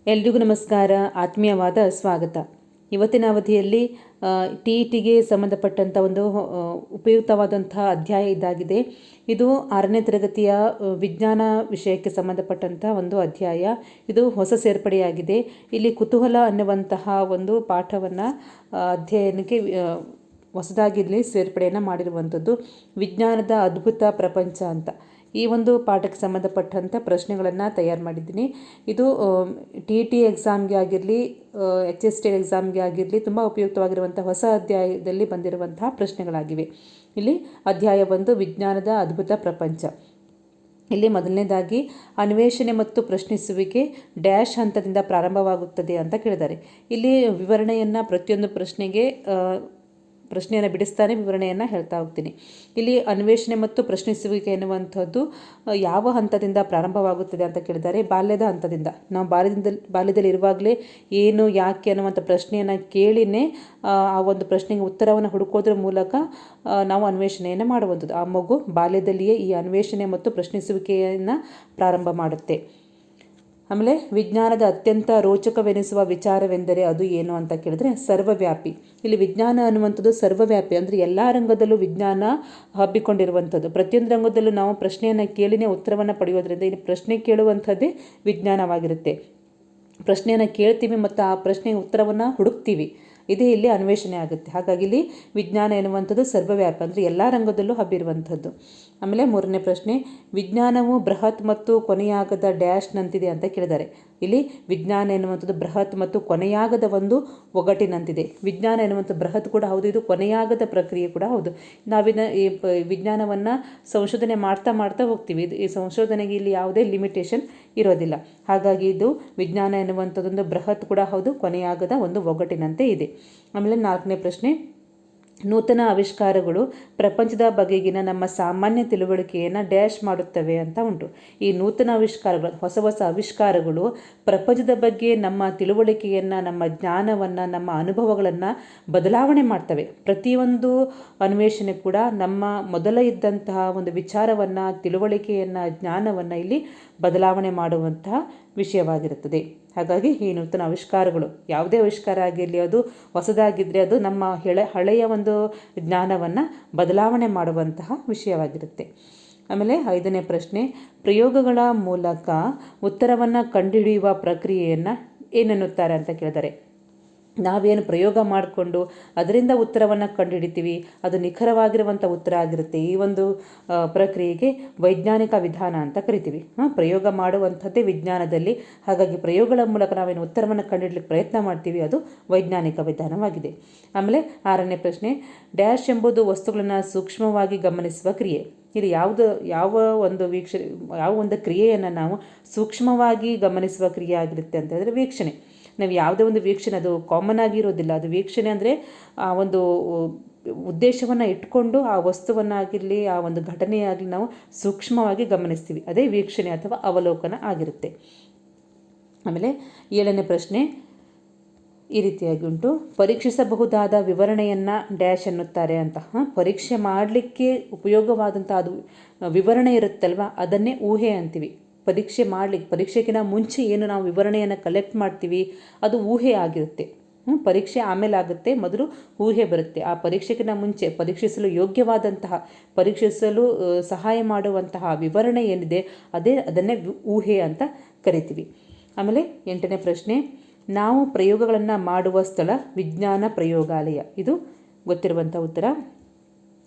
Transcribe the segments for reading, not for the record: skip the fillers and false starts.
ಎಲ್ರಿಗೂ ನಮಸ್ಕಾರ, ಆತ್ಮೀಯವಾದ ಸ್ವಾಗತ. ಇವತ್ತಿನ ಅವಧಿಯಲ್ಲಿ ಟಿ ಇ ಟಿಗೆ ಸಂಬಂಧಪಟ್ಟಂಥ ಒಂದು ಉಪಯುಕ್ತವಾದಂತಹ ಅಧ್ಯಾಯ ಇದಾಗಿದೆ. ಇದು 6ನೇ ತರಗತಿಯ ವಿಜ್ಞಾನ ವಿಷಯಕ್ಕೆ ಸಂಬಂಧಪಟ್ಟಂಥ ಒಂದು ಅಧ್ಯಾಯ. ಇದು ಹೊಸ ಸೇರ್ಪಡೆಯಾಗಿದೆ. ಇಲ್ಲಿ ಕುತೂಹಲ ಅನ್ನುವಂತಹ ಒಂದು ಪಾಠವನ್ನು ಅಧ್ಯಯನಕ್ಕೆ ಹೊಸದಾಗಿ ಇಲ್ಲಿ ಸೇರ್ಪಡೆಯನ್ನು ಮಾಡಿರುವಂಥದ್ದು. ವಿಜ್ಞಾನದ ಅದ್ಭುತ ಪ್ರಪಂಚ ಅಂತ ಈ ಒಂದು ಪಾಠಕ್ಕೆ ಸಂಬಂಧಪಟ್ಟಂಥ ಪ್ರಶ್ನೆಗಳನ್ನು ತಯಾರು ಮಾಡಿದ್ದೀನಿ. ಇದು ಟಿ ಇ ಟಿ ಎಕ್ಸಾಮ್ಗೆ ಆಗಿರಲಿ, ಎಚ್ ಎಸ್ ಟಿ ಎಕ್ಸಾಮ್ಗೆ ಆಗಿರಲಿ ತುಂಬ ಉಪಯುಕ್ತವಾಗಿರುವಂಥ ಹೊಸ ಅಧ್ಯಾಯದಲ್ಲಿ ಬಂದಿರುವಂತಹ ಪ್ರಶ್ನೆಗಳಾಗಿವೆ. ಇಲ್ಲಿ ಅಧ್ಯಾಯ 1 ವಿಜ್ಞಾನದ ಅದ್ಭುತ ಪ್ರಪಂಚ. ಇಲ್ಲಿ ಮೊದಲನೇದಾಗಿ ಅನ್ವೇಷಣೆ ಮತ್ತು ಪ್ರಶ್ನಿಸುವಿಕೆ ಡ್ಯಾಶ್ ಹಂತದಿಂದ ಪ್ರಾರಂಭವಾಗುತ್ತದೆ ಅಂತ ಕೇಳಿದ್ದಾರೆ. ಇಲ್ಲಿ ವಿವರಣೆಯನ್ನು ಪ್ರತಿಯೊಂದು ಪ್ರಶ್ನೆಯನ್ನು ಬಿಡಿಸ್ತಾನೆ ವಿವರಣೆಯನ್ನು ಹೇಳ್ತಾ ಹೋಗ್ತೀನಿ. ಇಲ್ಲಿ ಅನ್ವೇಷಣೆ ಮತ್ತು ಪ್ರಶ್ನಿಸುವಿಕೆ ಎನ್ನುವಂಥದ್ದು ಯಾವ ಹಂತದಿಂದ ಪ್ರಾರಂಭವಾಗುತ್ತದೆ ಅಂತ ಕೇಳಿದ್ದಾರೆ. ಬಾಲ್ಯದ ಹಂತದಿಂದ. ನಾವು ಬಾಲ್ಯದಲ್ಲಿ ಇರುವಾಗಲೇ ಏನು ಯಾಕೆ ಅನ್ನುವಂಥ ಪ್ರಶ್ನೆಯನ್ನು ಕೇಳಿನೇ ಆ ಒಂದು ಪ್ರಶ್ನೆಗೆ ಉತ್ತರವನ್ನು ಹುಡುಕೋದ್ರ ಮೂಲಕ ನಾವು ಅನ್ವೇಷಣೆಯನ್ನು ಮಾಡುವಂಥದ್ದು. ಆ ಮಗು ಬಾಲ್ಯದಲ್ಲಿಯೇ ಈ ಅನ್ವೇಷಣೆ ಮತ್ತು ಪ್ರಶ್ನಿಸುವಿಕೆಯನ್ನು ಪ್ರಾರಂಭ ಮಾಡುತ್ತೆ. ಆಮೇಲೆ ವಿಜ್ಞಾನದ ಅತ್ಯಂತ ರೋಚಕವೆನಿಸುವ ವಿಚಾರವೆಂದರೆ ಅದು ಏನು ಅಂತ ಕೇಳಿದ್ರೆ ಸರ್ವವ್ಯಾಪಿ. ಇಲ್ಲಿ ವಿಜ್ಞಾನ ಅನ್ನುವಂಥದ್ದು ಸರ್ವವ್ಯಾಪಿ, ಅಂದರೆ ಎಲ್ಲ ರಂಗದಲ್ಲೂ ವಿಜ್ಞಾನ ಹಬ್ಬಿಕೊಂಡಿರುವಂಥದ್ದು. ಪ್ರತಿಯೊಂದು ರಂಗದಲ್ಲೂ ನಾವು ಪ್ರಶ್ನೆಯನ್ನು ಕೇಳಿನೇ ಉತ್ತರವನ್ನು ಪಡೆಯೋದ್ರಿಂದ ಇಲ್ಲಿ ಪ್ರಶ್ನೆ ಕೇಳುವಂಥದ್ದೇ ವಿಜ್ಞಾನವಾಗಿರುತ್ತೆ. ಪ್ರಶ್ನೆಯನ್ನು ಕೇಳ್ತೀವಿ ಮತ್ತು ಆ ಪ್ರಶ್ನೆಗೆ ಉತ್ತರವನ್ನು ಹುಡುಕ್ತೀವಿ. ಇದೇ ಇಲ್ಲಿ ಅನ್ವೇಷಣೆ ಆಗುತ್ತೆ. ಹಾಗಾಗಿ ಇಲ್ಲಿ ವಿಜ್ಞಾನ ಎನ್ನುವಂಥದ್ದು ಸರ್ವವ್ಯಾಪಿ, ಅಂದರೆ ಎಲ್ಲ ರಂಗದಲ್ಲೂ ಹಬ್ಬಿರುವಂಥದ್ದು. ಆಮೇಲೆ 3ನೇ ಪ್ರಶ್ನೆ, ವಿಜ್ಞಾನವು ಬೃಹತ್ ಮತ್ತು ಕೊನೆಯಾಗದ ಡ್ಯಾಶ್ನಂತಿದೆ ಅಂತ ಕೇಳಿದ್ದಾರೆ. ಇಲ್ಲಿ ವಿಜ್ಞಾನ ಎನ್ನುವಂಥದ್ದು ಬೃಹತ್ ಮತ್ತು ಕೊನೆಯಾಗದ ಒಂದು ಒಗಟಿನಂತಿದೆ. ವಿಜ್ಞಾನ ಎನ್ನುವಂಥ ಬೃಹತ್ ಕೂಡ ಹೌದು, ಇದು ಕೊನೆಯಾಗದ ಪ್ರಕ್ರಿಯೆ ಕೂಡ ಹೌದು. ನಾವಿನ ಈ ವಿಜ್ಞಾನವನ್ನು ಸಂಶೋಧನೆ ಮಾಡ್ತಾ ಹೋಗ್ತೀವಿ. ಈ ಸಂಶೋಧನೆಗೆ ಇಲ್ಲಿ ಯಾವುದೇ ಲಿಮಿಟೇಷನ್ ಇರೋದಿಲ್ಲ. ಹಾಗಾಗಿ ಇದು ವಿಜ್ಞಾನ ಎನ್ನುವಂಥದ್ದೊಂದು ಬೃಹತ್ ಕೂಡ ಹೌದು, ಕೊನೆಯಾಗದ ಒಂದು ಒಗಟಿನಂತೆ ಇದೆ. ಆಮೇಲೆ 4ನೇ ಪ್ರಶ್ನೆ, ನೂತನ ಆವಿಷ್ಕಾರಗಳು ಪ್ರಪಂಚದ ಬಗೆಗಿನ ನಮ್ಮ ಸಾಮಾನ್ಯ ತಿಳುವಳಿಕೆಯನ್ನು ಡ್ಯಾಶ್ ಮಾಡುತ್ತವೆ ಅಂತ ಉಂಟು. ಈ ನೂತನ ಆವಿಷ್ಕಾರಗಳು, ಹೊಸ ಆವಿಷ್ಕಾರಗಳು ಪ್ರಪಂಚದ ಬಗ್ಗೆ ನಮ್ಮ ತಿಳುವಳಿಕೆಯನ್ನು, ನಮ್ಮ ಜ್ಞಾನವನ್ನು, ನಮ್ಮ ಅನುಭವಗಳನ್ನು ಬದಲಾವಣೆ ಮಾಡ್ತವೆ. ಪ್ರತಿಯೊಂದು ಅನ್ವೇಷಣೆ ಕೂಡ ನಮ್ಮ ಮೊದಲ ಇದ್ದಂತಹ ಒಂದು ವಿಚಾರವನ್ನು, ತಿಳುವಳಿಕೆಯನ್ನು, ಜ್ಞಾನವನ್ನು ಇಲ್ಲಿ ಬದಲಾವಣೆ ಮಾಡುವಂತಹ ವಿಷಯವಾಗಿರುತ್ತದೆ. ಹಾಗಾಗಿ ಈ ನೂತನ ಆವಿಷ್ಕಾರಗಳು, ಯಾವುದೇ ಆವಿಷ್ಕಾರ ಆಗಿರಲಿ, ಅದು ಹೊಸದಾಗಿದ್ದರೆ ಅದು ನಮ್ಮ ಹಳೆಯ ಒಂದು ಜ್ಞಾನವನ್ನು ಬದಲಾವಣೆ ಮಾಡುವಂತಹ ವಿಷಯವಾಗಿರುತ್ತೆ. ಆಮೇಲೆ 5ನೇ ಪ್ರಶ್ನೆ, ಪ್ರಯೋಗಗಳ ಮೂಲಕ ಉತ್ತರವನ್ನು ಕಂಡುಹಿಡಿಯುವ ಪ್ರಕ್ರಿಯೆಯನ್ನು ಏನೆನ್ನುತ್ತಾರೆ ಅಂತ ಕೇಳಿದ್ದಾರೆ. ನಾವೇನು ಪ್ರಯೋಗ ಮಾಡಿಕೊಂಡು ಅದರಿಂದ ಉತ್ತರವನ್ನು ಕಂಡುಹಿಡಿತೀವಿ, ಅದು ನಿಖರವಾಗಿರುವಂಥ ಉತ್ತರ ಆಗಿರುತ್ತೆ. ಈ ಒಂದು ಪ್ರಕ್ರಿಯೆಗೆ ವೈಜ್ಞಾನಿಕ ವಿಧಾನ ಅಂತ ಕರಿತೀವಿ. ಪ್ರಯೋಗ ಮಾಡುವಂಥದ್ದೇ ವಿಜ್ಞಾನದಲ್ಲಿ. ಹಾಗಾಗಿ ಪ್ರಯೋಗಗಳ ಮೂಲಕ ನಾವೇನು ಉತ್ತರವನ್ನು ಕಂಡುಹಿಡಲಿಕ್ಕೆ ಪ್ರಯತ್ನ ಮಾಡ್ತೀವಿ, ಅದು ವೈಜ್ಞಾನಿಕ ವಿಧಾನವಾಗಿದೆ. ಆಮೇಲೆ 6ನೇ ಪ್ರಶ್ನೆ, ಡ್ಯಾಶ್ ಎಂಬುದು ವಸ್ತುಗಳನ್ನು ಸೂಕ್ಷ್ಮವಾಗಿ ಗಮನಿಸುವ ಕ್ರಿಯೆ. ಇಲ್ಲಿ ಯಾವ ಒಂದು ಕ್ರಿಯೆಯನ್ನು ನಾವು ಸೂಕ್ಷ್ಮವಾಗಿ ಗಮನಿಸುವ ಕ್ರಿಯೆ ಆಗಿರುತ್ತೆ ಅಂತ ಹೇಳಿದ್ರೆ ವೀಕ್ಷಣೆ. ನಾವು ಯಾವುದೇ ಒಂದು ವೀಕ್ಷಣೆ, ಅದು ಕಾಮನ್ ಆಗಿರೋದಿಲ್ಲ. ಅದು ವೀಕ್ಷಣೆ ಅಂದರೆ ಆ ಒಂದು ಉದ್ದೇಶವನ್ನು ಇಟ್ಕೊಂಡು ಆ ವಸ್ತುವನ್ನಾಗಿರಲಿ, ಆ ಒಂದು ಘಟನೆಯಾಗಲಿ ನಾವು ಸೂಕ್ಷ್ಮವಾಗಿ ಗಮನಿಸ್ತೀವಿ. ಅದೇ ವೀಕ್ಷಣೆ ಅಥವಾ ಅವಲೋಕನ ಆಗಿರುತ್ತೆ. ಆಮೇಲೆ 7ನೇ ಪ್ರಶ್ನೆ ಈ ರೀತಿಯಾಗಿ ಉಂಟು, ಪರೀಕ್ಷಿಸಬಹುದಾದ ವಿವರಣೆಯನ್ನು ಡ್ಯಾಶ್ ಅನ್ನುತ್ತಾರೆ ಅಂತ. ಪರೀಕ್ಷೆ ಮಾಡಲಿಕ್ಕೆ ಉಪಯೋಗವಾದಂಥ ಅದು ವಿವರಣೆ ಇರುತ್ತಲ್ವ, ಅದನ್ನೇ ಊಹೆ ಅಂತೀವಿ. ಪರೀಕ್ಷೆಗಿಂತ ಮುಂಚೆ ಏನು ನಾವು ವಿವರಣೆಯನ್ನು ಕಲೆಕ್ಟ್ ಮಾಡ್ತೀವಿ, ಅದು ಊಹೆ ಆಗಿರುತ್ತೆ. ಪರೀಕ್ಷೆ ಆಮೇಲೆ ಆಗುತ್ತೆ, ಮೊದಲು ಊಹೆ ಬರುತ್ತೆ. ಆ ಪರೀಕ್ಷೆಗಿಂತ ಮುಂಚೆ ಪರೀಕ್ಷಿಸಲು ಸಹಾಯ ಮಾಡುವಂತಹ ವಿವರಣೆ ಏನಿದೆ ಅದನ್ನೇ ಊಹೆ ಅಂತ ಕರಿತೀವಿ. ಆಮೇಲೆ 8ನೇ ಪ್ರಶ್ನೆ, ನಾವು ಪ್ರಯೋಗಗಳನ್ನು ಮಾಡುವ ಸ್ಥಳ ವಿಜ್ಞಾನ ಪ್ರಯೋಗಾಲಯ. ಇದು ಗೊತ್ತಿರುವಂಥ ಉತ್ತರ.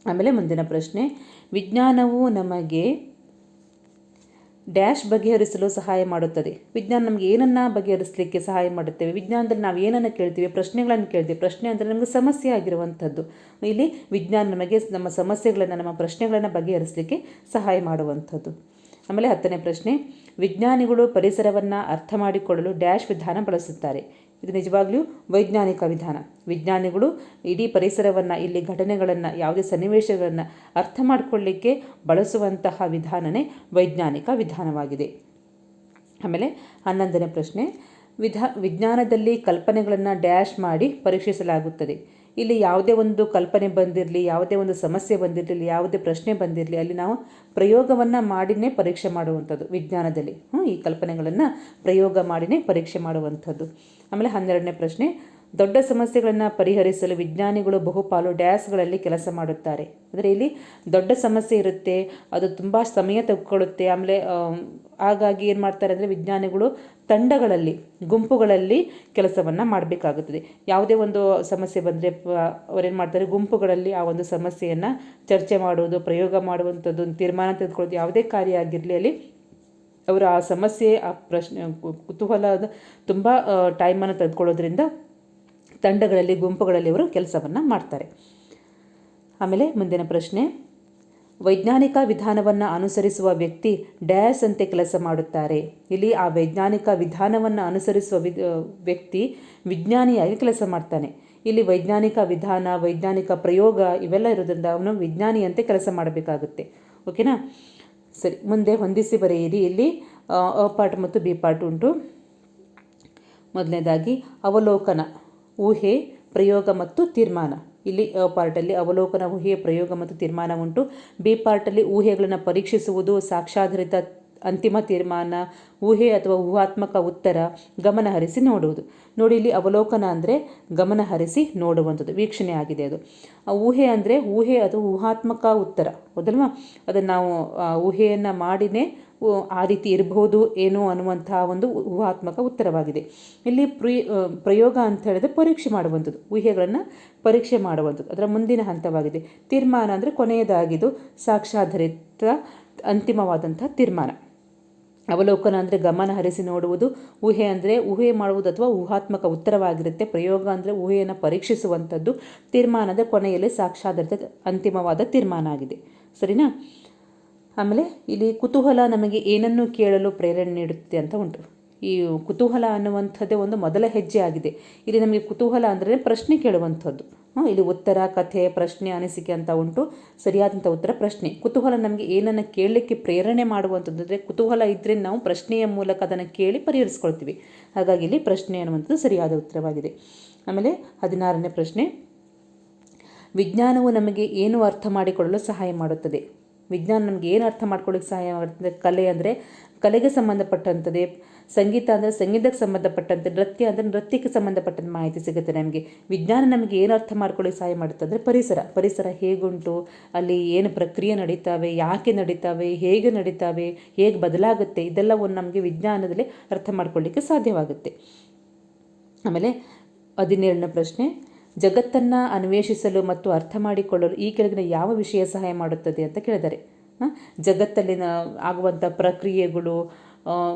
ಆಮೇಲೆ ಮುಂದಿನ ಪ್ರಶ್ನೆ, ವಿಜ್ಞಾನವು ನಮಗೆ ಡ್ಯಾಶ್ ಬಗೆಹರಿಸಲು ಸಹಾಯ ಮಾಡುತ್ತದೆ. ವಿಜ್ಞಾನ ನಮಗೆ ಏನನ್ನು ಬಗೆಹರಿಸಲಿಕ್ಕೆ ಸಹಾಯ ಮಾಡುತ್ತೇವೆ. ವಿಜ್ಞಾನದಲ್ಲಿ ನಾವು ಏನನ್ನು ಕೇಳ್ತೀವಿ, ಪ್ರಶ್ನೆಗಳನ್ನು ಕೇಳ್ತೀವಿ. ಪ್ರಶ್ನೆ ಅಂದರೆ ನಮಗೆ ಸಮಸ್ಯೆ ಆಗಿರುವಂಥದ್ದು. ಇಲ್ಲಿ ವಿಜ್ಞಾನ ನಮಗೆ ನಮ್ಮ ಸಮಸ್ಯೆಗಳನ್ನು, ನಮ್ಮ ಪ್ರಶ್ನೆಗಳನ್ನು ಬಗೆಹರಿಸಲಿಕ್ಕೆ ಸಹಾಯ ಮಾಡುವಂಥದ್ದು. ಆಮೇಲೆ 10ನೇ ಪ್ರಶ್ನೆ, ವಿಜ್ಞಾನಿಗಳು ಪರಿಸರವನ್ನು ಅರ್ಥ ಮಾಡಿಕೊಳ್ಳಲು ಡ್ಯಾಶ್ ವಿಧಾನ ಬಳಸುತ್ತಾರೆ. ಇದು ನಿಜವಾಗ್ಲೂ ವೈಜ್ಞಾನಿಕ ವಿಧಾನ. ವಿಜ್ಞಾನಿಗಳು ಇಡೀ ಪರಿಸರವನ್ನು, ಇಲ್ಲಿ ಘಟನೆಗಳನ್ನು, ಯಾವುದೇ ಸನ್ನಿವೇಶಗಳನ್ನು ಅರ್ಥ ಮಾಡಿಕೊಳ್ಳಲಿಕ್ಕೆ ಬಳಸುವಂತಹ ವಿಧಾನವೇ ವೈಜ್ಞಾನಿಕ ವಿಧಾನವಾಗಿದೆ. ಆಮೇಲೆ 11ನೇ ಪ್ರಶ್ನೆ, ವಿಜ್ಞಾನದಲ್ಲಿ ಕಲ್ಪನೆಗಳನ್ನು ಡ್ಯಾಶ್ ಮಾಡಿ ಪರೀಕ್ಷಿಸಲಾಗುತ್ತದೆ. ಇಲ್ಲಿ ಯಾವುದೇ ಒಂದು ಕಲ್ಪನೆ ಬಂದಿರಲಿ, ಯಾವುದೇ ಒಂದು ಸಮಸ್ಯೆ ಬಂದಿರಲಿ, ಯಾವುದೇ ಪ್ರಶ್ನೆ ಬಂದಿರಲಿ, ಅಲ್ಲಿ ನಾವು ಪ್ರಯೋಗವನ್ನು ಮಾಡಿನೇ ಪರೀಕ್ಷೆ ಮಾಡುವಂಥದ್ದು ವಿಜ್ಞಾನದಲ್ಲಿ. ಈ ಕಲ್ಪನೆಗಳನ್ನು ಪ್ರಯೋಗ ಮಾಡಿನೇ ಪರೀಕ್ಷೆ ಮಾಡುವಂಥದ್ದು. ಆಮೇಲೆ 12ನೇ ಪ್ರಶ್ನೆ, ದೊಡ್ಡ ಸಮಸ್ಯೆಗಳನ್ನು ಪರಿಹರಿಸಲು ವಿಜ್ಞಾನಿಗಳು ಬಹುಪಾಲು ಡ್ಯಾಸ್ಗಳಲ್ಲಿ ಕೆಲಸ ಮಾಡುತ್ತಾರೆ. ಅಂದರೆ ಇಲ್ಲಿ ದೊಡ್ಡ ಸಮಸ್ಯೆ ಇರುತ್ತೆ, ಅದು ತುಂಬ ಸಮಯ ತೆಗೆದುಕೊಳ್ಳುತ್ತೆ. ಆಮೇಲೆ ಹಾಗಾಗಿ ಏನು ಮಾಡ್ತಾರೆ ಅಂದರೆ ವಿಜ್ಞಾನಿಗಳು ತಂಡಗಳಲ್ಲಿ, ಗುಂಪುಗಳಲ್ಲಿ ಕೆಲಸವನ್ನು ಮಾಡಬೇಕಾಗುತ್ತದೆ. ಯಾವುದೇ ಒಂದು ಸಮಸ್ಯೆ ಬಂದರೆ ಅವರೇನು ಮಾಡ್ತಾರೆ, ಗುಂಪುಗಳಲ್ಲಿ ಆ ಒಂದು ಸಮಸ್ಯೆಯನ್ನು ಚರ್ಚೆ ಮಾಡುವುದು, ಪ್ರಯೋಗ ಮಾಡುವಂಥದ್ದು, ತೀರ್ಮಾನ ತೆಗೆದುಕೊಳ್ಳೋದು, ಯಾವುದೇ ಕಾರ್ಯ ಆಗಿರಲಿ ಅಲ್ಲಿ ಅವರು ಆ ಸಮಸ್ಯೆ, ಆ ಪ್ರಶ್ನೆ, ಕುತೂಹಲದ ತುಂಬ ಟೈಮನ್ನು ತೆಗೆದುಕೊಳ್ಳೋದ್ರಿಂದ ತಂಡಗಳಲ್ಲಿ, ಗುಂಪುಗಳಲ್ಲಿ ಅವರು ಕೆಲಸವನ್ನು ಮಾಡ್ತಾರೆ. ಆಮೇಲೆ ಮುಂದಿನ ಪ್ರಶ್ನೆ, ವೈಜ್ಞಾನಿಕ ವಿಧಾನವನ್ನು ಅನುಸರಿಸುವ ವ್ಯಕ್ತಿ ಡ್ಯಾಸ್ ಅಂತೆ ಕೆಲಸ ಮಾಡುತ್ತಾರೆ. ಇಲ್ಲಿ ಆ ವೈಜ್ಞಾನಿಕ ವಿಧಾನವನ್ನು ಅನುಸರಿಸುವ ವ್ಯಕ್ತಿ ವಿಜ್ಞಾನಿಯಾಗಿ ಕೆಲಸ ಮಾಡ್ತಾನೆ. ಇಲ್ಲಿ ವೈಜ್ಞಾನಿಕ ವಿಧಾನ, ವೈಜ್ಞಾನಿಕ ಪ್ರಯೋಗ ಇವೆಲ್ಲ ಇರೋದ್ರಿಂದ ಅವನು ವಿಜ್ಞಾನಿಯಂತೆ ಕೆಲಸ ಮಾಡಬೇಕಾಗುತ್ತೆ. ಓಕೆನಾ? ಸರಿ, ಮುಂದೆ ಹೊಂದಿಸಿ ಬರೆಯಿರಿ. ಇಲ್ಲಿ ಅ ಪಾರ್ಟ್ ಮತ್ತು ಬಿ ಪಾರ್ಟ್ ಉಂಟು. ಮೊದಲನೇದಾಗಿ ಅವಲೋಕನ, ಊಹೆ, ಪ್ರಯೋಗ ಮತ್ತು ತೀರ್ಮಾನ. ಇಲ್ಲಿ ಅ ಪಾರ್ಟಲ್ಲಿ ಅವಲೋಕನ, ಊಹೆ, ಪ್ರಯೋಗ ಮತ್ತು ತೀರ್ಮಾನ ಉಂಟು. ಬಿ ಪಾರ್ಟಲ್ಲಿ ಊಹೆಗಳನ್ನು ಪರೀಕ್ಷಿಸುವುದು, ಸಾಕ್ಷ್ಯಾಧಾರಿತ ಅಂತಿಮ ತೀರ್ಮಾನ, ಊಹೆ ಅಥವಾ ಊಹಾತ್ಮಕ ಉತ್ತರ, ಗಮನಹರಿಸಿ ನೋಡುವುದು. ನೋಡಿ, ಇಲ್ಲಿ ಅವಲೋಕನ ಅಂದರೆ ಗಮನಹರಿಸಿ ನೋಡುವಂಥದ್ದು, ವೀಕ್ಷಣೆ ಆಗಿದೆ ಅದು. ಊಹೆ ಅಂದರೆ ಊಹೆ ಅಥವಾ ಊಹಾತ್ಮಕ ಉತ್ತರ, ಹೌದಲ್ವಾ? ಅದನ್ನು ನಾವು ಊಹೆಯನ್ನು ಮಾಡಿನೇ ಆ ರೀತಿ ಇರಬಹುದು ಏನೋ ಅನ್ನುವಂತಹ ಒಂದು ಊಹಾತ್ಮಕ ಉತ್ತರವಾಗಿದೆ. ಇಲ್ಲಿ ಪ್ರಯೋಗ ಅಂತ ಹೇಳಿದ್ರೆ ಪರೀಕ್ಷೆ ಮಾಡುವಂಥದ್ದು, ಊಹೆಗಳನ್ನು ಪರೀಕ್ಷೆ ಮಾಡುವಂಥದ್ದು, ಅದರ ಮುಂದಿನ ಹಂತವಾಗಿದೆ. ತೀರ್ಮಾನ ಅಂದರೆ ಕೊನೆಯದಾಗಿದ್ದು ಸಾಕ್ಷ್ಯಾಧಾರಿತ ಅಂತಿಮವಾದಂತಹ ತೀರ್ಮಾನ. ಅವಲೋಕನ ಅಂದರೆ ಗಮನ ಹರಿಸಿ ನೋಡುವುದು, ಊಹೆ ಅಂದರೆ ಊಹೆ ಮಾಡುವುದು ಅಥವಾ ಊಹಾತ್ಮಕ ಉತ್ತರವಾಗಿರುತ್ತೆ. ಪ್ರಯೋಗ ಅಂದರೆ ಊಹೆಯನ್ನು ಪರೀಕ್ಷಿಸುವಂಥದ್ದು, ತೀರ್ಮಾನ ಅಂದರೆ ಕೊನೆಯಲ್ಲಿ ಸಾಕ್ಷ್ಯಾಧಾರಿತ ಅಂತಿಮವಾದ ತೀರ್ಮಾನ ಆಗಿದೆ. ಸರಿನಾ? ಆಮೇಲೆ ಇಲ್ಲಿ ಕುತೂಹಲ ನಮಗೆ ಏನನ್ನು ಕೇಳಲು ಪ್ರೇರಣೆ ನೀಡುತ್ತೆ ಅಂತ ಉಂಟು. ಈ ಕುತೂಹಲ ಅನ್ನುವಂಥದ್ದೇ ಒಂದು ಮೊದಲ ಹೆಜ್ಜೆ ಆಗಿದೆ. ಇಲ್ಲಿ ನಮಗೆ ಕುತೂಹಲ ಅಂದರೆ ಪ್ರಶ್ನೆ ಕೇಳುವಂಥದ್ದು. ಇಲ್ಲಿ ಉತ್ತರ, ಕಥೆ, ಪ್ರಶ್ನೆ, ಅನಿಸಿಕೆ ಅಂತ ಉಂಟು. ಸರಿಯಾದಂಥ ಉತ್ತರ ಪ್ರಶ್ನೆ. ಕುತೂಹಲ ನಮಗೆ ಏನನ್ನು ಕೇಳಲಿಕ್ಕೆ ಪ್ರೇರಣೆ ಮಾಡುವಂಥದ್ದು. ಅಂದರೆ ಕುತೂಹಲ ಇದ್ದರೆ ನಾವು ಪ್ರಶ್ನೆಯ ಮೂಲಕ ಅದನ್ನು ಕೇಳಿ ಪರಿಹರಿಸ್ಕೊಳ್ತೀವಿ. ಹಾಗಾಗಿ ಇಲ್ಲಿ ಪ್ರಶ್ನೆ ಅನ್ನುವಂಥದ್ದು ಸರಿಯಾದ ಉತ್ತರವಾಗಿದೆ. ಆಮೇಲೆ 16ನೇ ಪ್ರಶ್ನೆ, ವಿಜ್ಞಾನವು ನಮಗೆ ಏನು ಅರ್ಥ ಮಾಡಿಕೊಳ್ಳಲು ಸಹಾಯ ಮಾಡುತ್ತದೆ? ವಿಜ್ಞಾನ ನಮಗೆ ಏನು ಅರ್ಥ ಮಾಡ್ಕೊಳ್ಳಿಕ್ಕೆ ಸಹಾಯ ಮಾಡುತ್ತದೆ? ಕಲೆ ಅಂದರೆ ಕಲೆಗೆ ಸಂಬಂಧಪಟ್ಟಂಥದ್ದೇ, ಸಂಗೀತ ಅಂದರೆ ಸಂಗೀತಕ್ಕೆ ಸಂಬಂಧಪಟ್ಟಂತೆ, ನೃತ್ಯ ಅಂದರೆ ನೃತ್ಯಕ್ಕೆ ಸಂಬಂಧಪಟ್ಟಂಥ ಮಾಹಿತಿ ಸಿಗುತ್ತೆ ನಮಗೆ. ವಿಜ್ಞಾನ ನಮಗೆ ಏನು ಅರ್ಥ ಮಾಡ್ಕೊಳ್ಳಿಕ್ಕೆ ಸಹಾಯ ಮಾಡುತ್ತೆ ಅಂದರೆ ಪರಿಸರ ಹೇಗುಂಟು, ಅಲ್ಲಿ ಏನು ಪ್ರಕ್ರಿಯೆ ನಡೀತಾವೆ, ಯಾಕೆ ನಡೀತಾವೆ, ಹೇಗೆ ನಡೀತಾವೆ, ಹೇಗೆ ಬದಲಾಗುತ್ತೆ, ಇದೆಲ್ಲವನ್ನು ನಮಗೆ ವಿಜ್ಞಾನದಲ್ಲಿ ಅರ್ಥ ಮಾಡ್ಕೊಳ್ಳಿಕ್ಕೆ ಸಾಧ್ಯವಾಗುತ್ತೆ. ಆಮೇಲೆ 17ನೇ ಪ್ರಶ್ನೆ, ಜಗತ್ತನ್ನು ಅನ್ವೇಷಿಸಲು ಮತ್ತು ಅರ್ಥ ಮಾಡಿಕೊಳ್ಳಲು ಈ ಕೆಳಗಿನ ಯಾವ ವಿಷಯ ಸಹಾಯ ಮಾಡುತ್ತದೆ ಅಂತ ಕೇಳಿದ್ದಾರೆ. ಜಗತ್ತಲ್ಲಿನ ಆಗುವಂಥ ಪ್ರಕ್ರಿಯೆಗಳು,